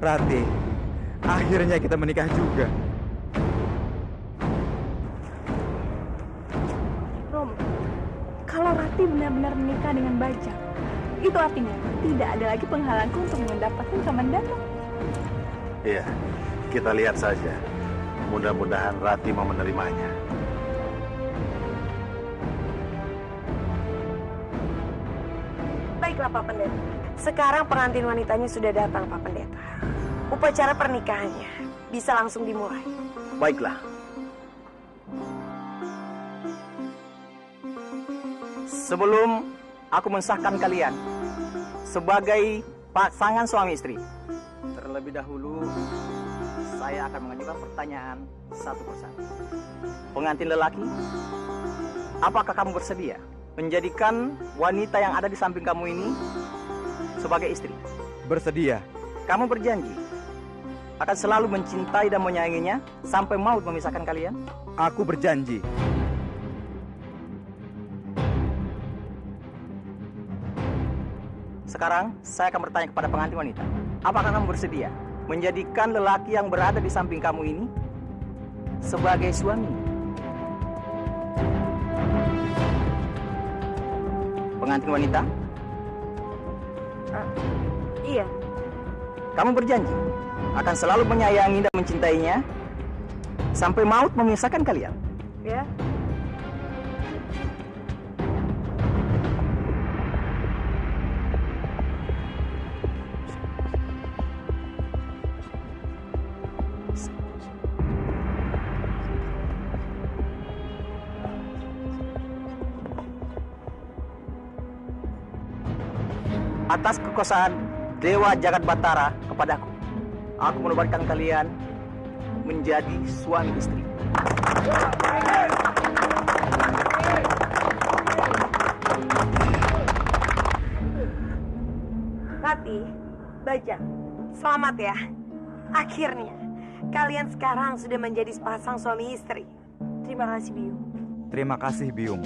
Rati, akhirnya kita menikah juga. Romo, kalau Rati benar-benar menikah dengan Bajang, itu artinya tidak ada lagi penghalangku untuk mendapatkan Kamandano. Iya, kita lihat saja. Mudah-mudahan Rati mau menerimanya. Baiklah, Pak Pendeta. Sekarang pengantin wanitanya sudah datang, Pak Pendeta. Upacara pernikahannya bisa langsung dimulai. Baiklah. Sebelum aku mensahkan kalian sebagai pasangan suami istri, terlebih dahulu saya akan mengajukan pertanyaan satu persatu. Pengantin lelaki, apakah kamu bersedia menjadikan wanita yang ada di samping kamu ini sebagai istri? Bersedia. Kamu berjanji akan selalu mencintai dan menyayanginya sampai maut memisahkan kalian? Aku berjanji. Sekarang saya akan bertanya kepada pengantin wanita. Apakah kamu bersedia menjadikan lelaki yang berada di samping kamu ini sebagai suami? Pengantin wanita? Iya. Kamu berjanji akan selalu menyayangi dan mencintainya sampai maut memisahkan kalian? Ya. Atas kekuasaan Dewa Jagat Batara kepadaku, aku menobatkan kalian menjadi suami istri. Rati, Bajang, selamat ya. Akhirnya, kalian sekarang sudah menjadi sepasang suami istri. Terima kasih, Biung. Terima kasih, Biung.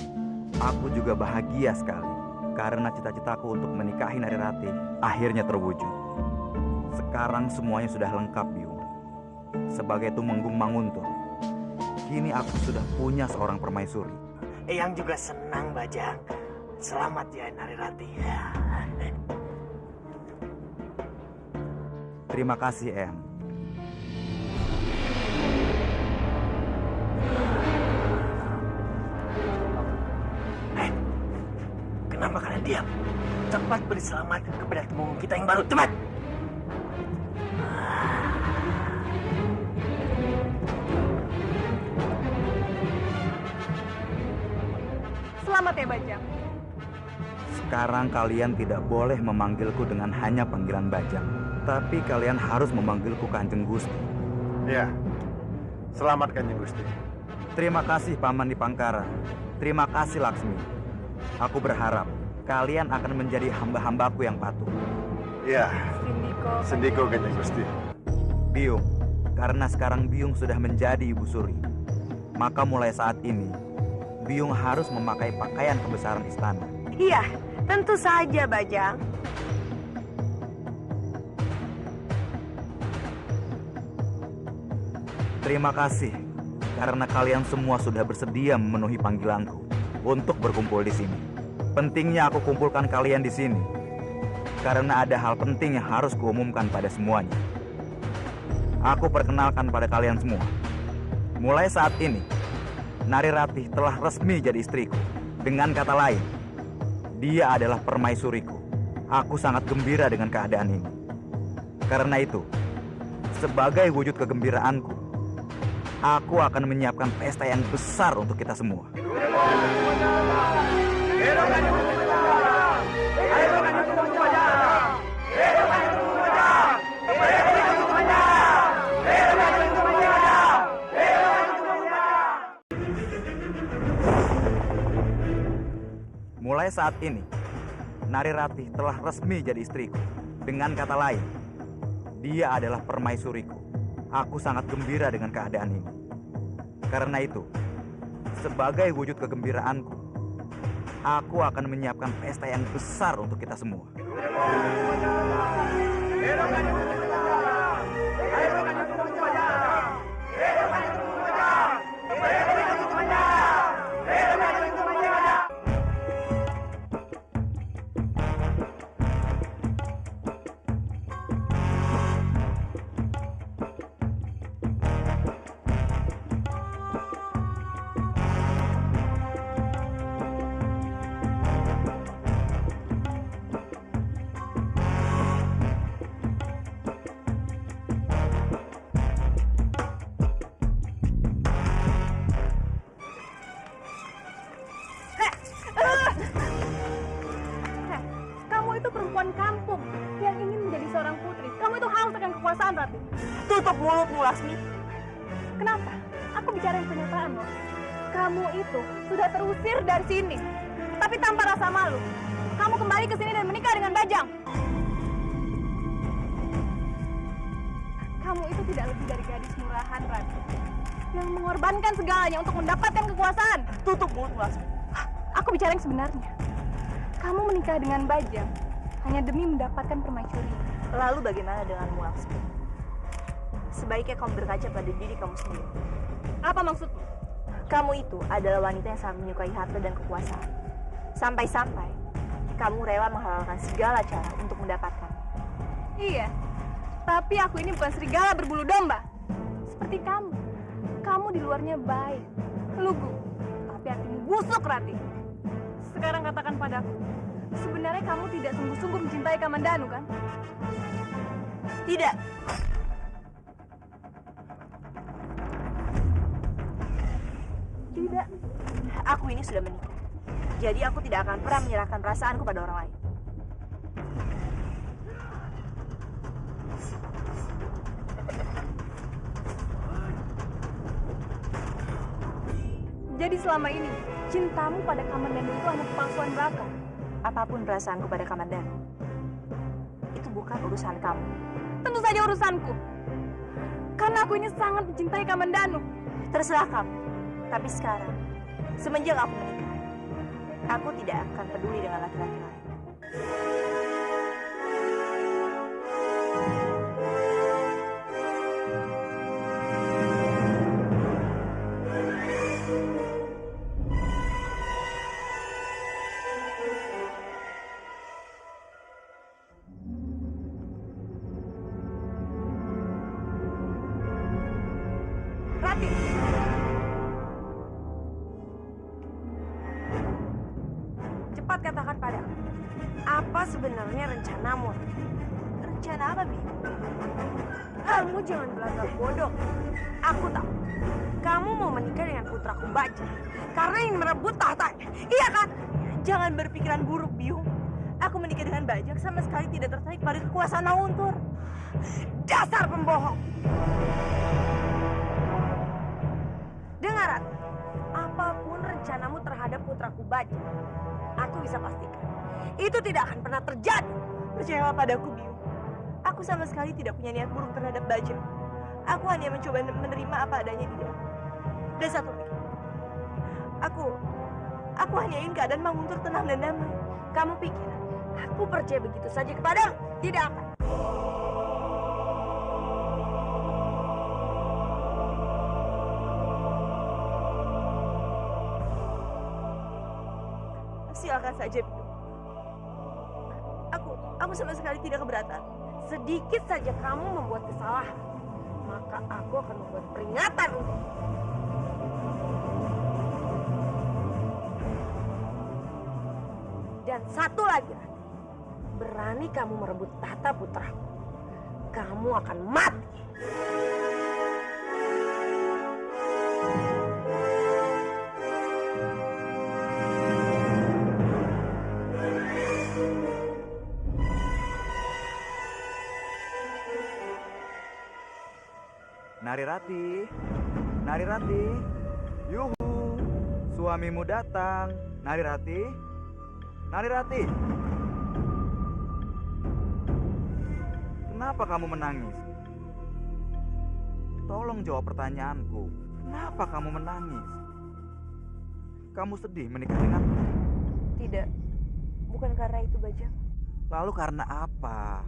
Aku juga bahagia sekali. Karena cita-citaku untuk menikahi Narirati akhirnya terwujud. Sekarang semuanya sudah lengkap, Biung. Sebagai tumenggung Manguntur, kini aku sudah punya seorang permaisuri. Eyang juga senang, Bajang. Selamat ya, Narirati. Terima kasih, Eyang. Kenapa kalian diam? Cepat beri selamat kepada temunggung kita yang baru. Cepat! Selamat ya, Bajang. Sekarang kalian tidak boleh memanggilku dengan hanya panggilan Bajang. Tapi kalian harus memanggilku Kanjeng Gusti. Ya, selamat Kanjeng Gusti. Terima kasih Paman Dipangkara. Terima kasih Laksmi. Aku berharap kalian akan menjadi hamba-hambaku yang patuh. Ya, Sendiko Kanjeng Gusti. Biung, karena sekarang Biung sudah menjadi Ibu Suri, maka mulai saat ini Biung harus memakai pakaian kebesaran istana. Iya, tentu saja, Bajang. Terima kasih karena kalian semua sudah bersedia memenuhi panggilanku untuk berkumpul di sini. Pentingnya aku kumpulkan kalian di sini karena ada hal penting yang harus kuumumkan pada semuanya. Aku perkenalkan pada kalian semua. Mulai saat ini, Narirati telah resmi jadi istriku. Dengan kata lain, dia adalah permaisuriku. Aku sangat gembira dengan keadaan ini. Karena itu, sebagai wujud kegembiraanku, aku akan menyiapkan pesta yang besar untuk kita semua. Mulai saat ini, Narirati telah resmi jadi istriku. Dengan kata lain, dia adalah permaisuriku. Aku sangat gembira dengan keadaan ini. Karena itu, sebagai wujud kegembiraanku, aku akan menyiapkan pesta yang besar untuk kita semua. kekuasaan, Rati. Tutup mulutmu, Lasmi. Kenapa? Aku bicarain kenyataan loh. Kamu itu sudah terusir dari sini. Tapi tanpa rasa malu. Kamu kembali ke sini dan menikah dengan Bajang. Kamu itu tidak lebih dari gadis murahan, Rati. Yang mengorbankan segalanya untuk mendapatkan kekuasaan. Tutup mulutmu, Lasmi. Aku bicara yang sebenarnya. Kamu menikah dengan Bajang hanya demi mendapatkan permaisuri. Lalu bagaimana denganmu, Lasmi? Sebaiknya kamu berkaca pada diri kamu sendiri. Apa maksudmu? Kamu itu adalah wanita yang sangat menyukai harta dan kekuasaan. Sampai-sampai kamu rela menghalalkan segala cara untuk mendapatkan. Iya, tapi aku ini bukan serigala berbulu domba. Seperti kamu. Kamu di luarnya baik, lugu, tapi hatimu busuk, Rati. Sekarang katakan padaku, sebenarnya kamu tidak sungguh-sungguh mencintai Kamandanu, kan? Tidak. Tidak. Aku ini sudah menikah. Jadi aku tidak akan pernah menyerahkan perasaanku pada orang lain. Jadi selama ini, cintamu pada Kamandanu itu hanya kepalsuan belaka. Apapun perasaanku pada Kamandanu, itu bukan urusan kamu. Tentu saja urusanku. Karena aku ini sangat mencintai Kamandanu. Terserah kamu. Tapi sekarang, semenjak aku menikah, aku tidak akan peduli dengan laki-laki lain. Rati. Cepat katakan padaku, apa sebenarnya rencanamu? Rencana apa, Bi? Kamu jangan berlagak bodoh. Aku tahu, kamu mau menikah dengan putraku Bajang karena ingin merebut tahtanya. Iya kan? Jangan berpikiran buruk, Biung. Aku menikah dengan Bajang sama sekali tidak tertarik pada kekuasaan Mauntur. Dasar pembohong. Dengar, Rati. Apapun rencanamu terhadap putraku Bajang, aku bisa pastikan itu tidak akan pernah terjadi. Percayalah padaku, Biung. Aku sama sekali tidak punya niat buruk terhadap Bajang. Aku hanya mencoba menerima apa adanya dia. Dan satu lagi, aku hanya ingin keadaan Mauntur tenang dan damai. Kamu pikir aku percaya begitu saja kepadamu? Tidak akan. Silakan saja, Biung. Aku sama sekali tidak keberatan. Sedikit saja kamu membuat kesalahan, maka aku akan membuat peringatan untuk. Dan satu lagi, Rati. Berani kamu merebut tahta putraku, kamu akan mati. Narirati, Narirati, yuhu, suamimu datang. Narirati, Narirati. Kenapa kamu menangis? Tolong jawab pertanyaanku. Kenapa kamu menangis? Kamu sedih menikah denganku? Tidak, bukan karena itu, Bajang. Lalu karena apa?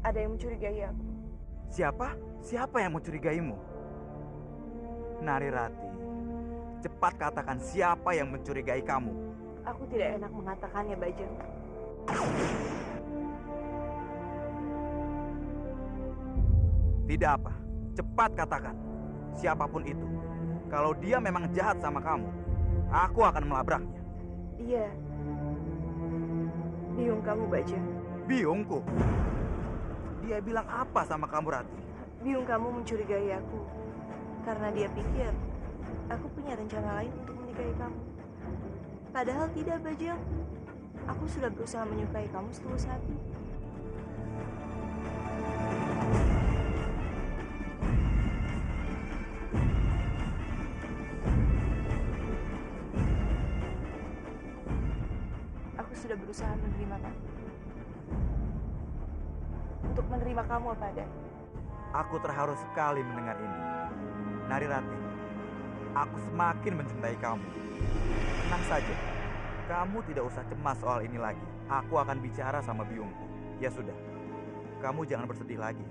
Ada yang mencurigai aku. Siapa? Siapa yang mencurigaimu? Narirati, cepat katakan siapa yang mencurigai kamu. Aku tidak enak mengatakannya, Bajang. Tidak apa, cepat katakan. Siapapun itu, kalau dia memang jahat sama kamu, aku akan melabraknya. Iya. Biung kamu, Bajang. Biungku? Dia bilang apa sama kamu, Rati? Biung kamu mencurigai aku karena dia pikir aku punya rencana lain untuk menikahi kamu. Padahal tidak, Bajang. Aku sudah berusaha menyukai kamu setulus hati. sudah berusaha menerima kamu. Untuk menerima kamu apa adanya. Aku terharu sekali mendengar ini. Narirati, aku semakin mencintai kamu. Tenang saja, kamu tidak usah cemas soal ini lagi. Aku akan bicara sama biungku. Ya sudah, kamu jangan bersedih lagi.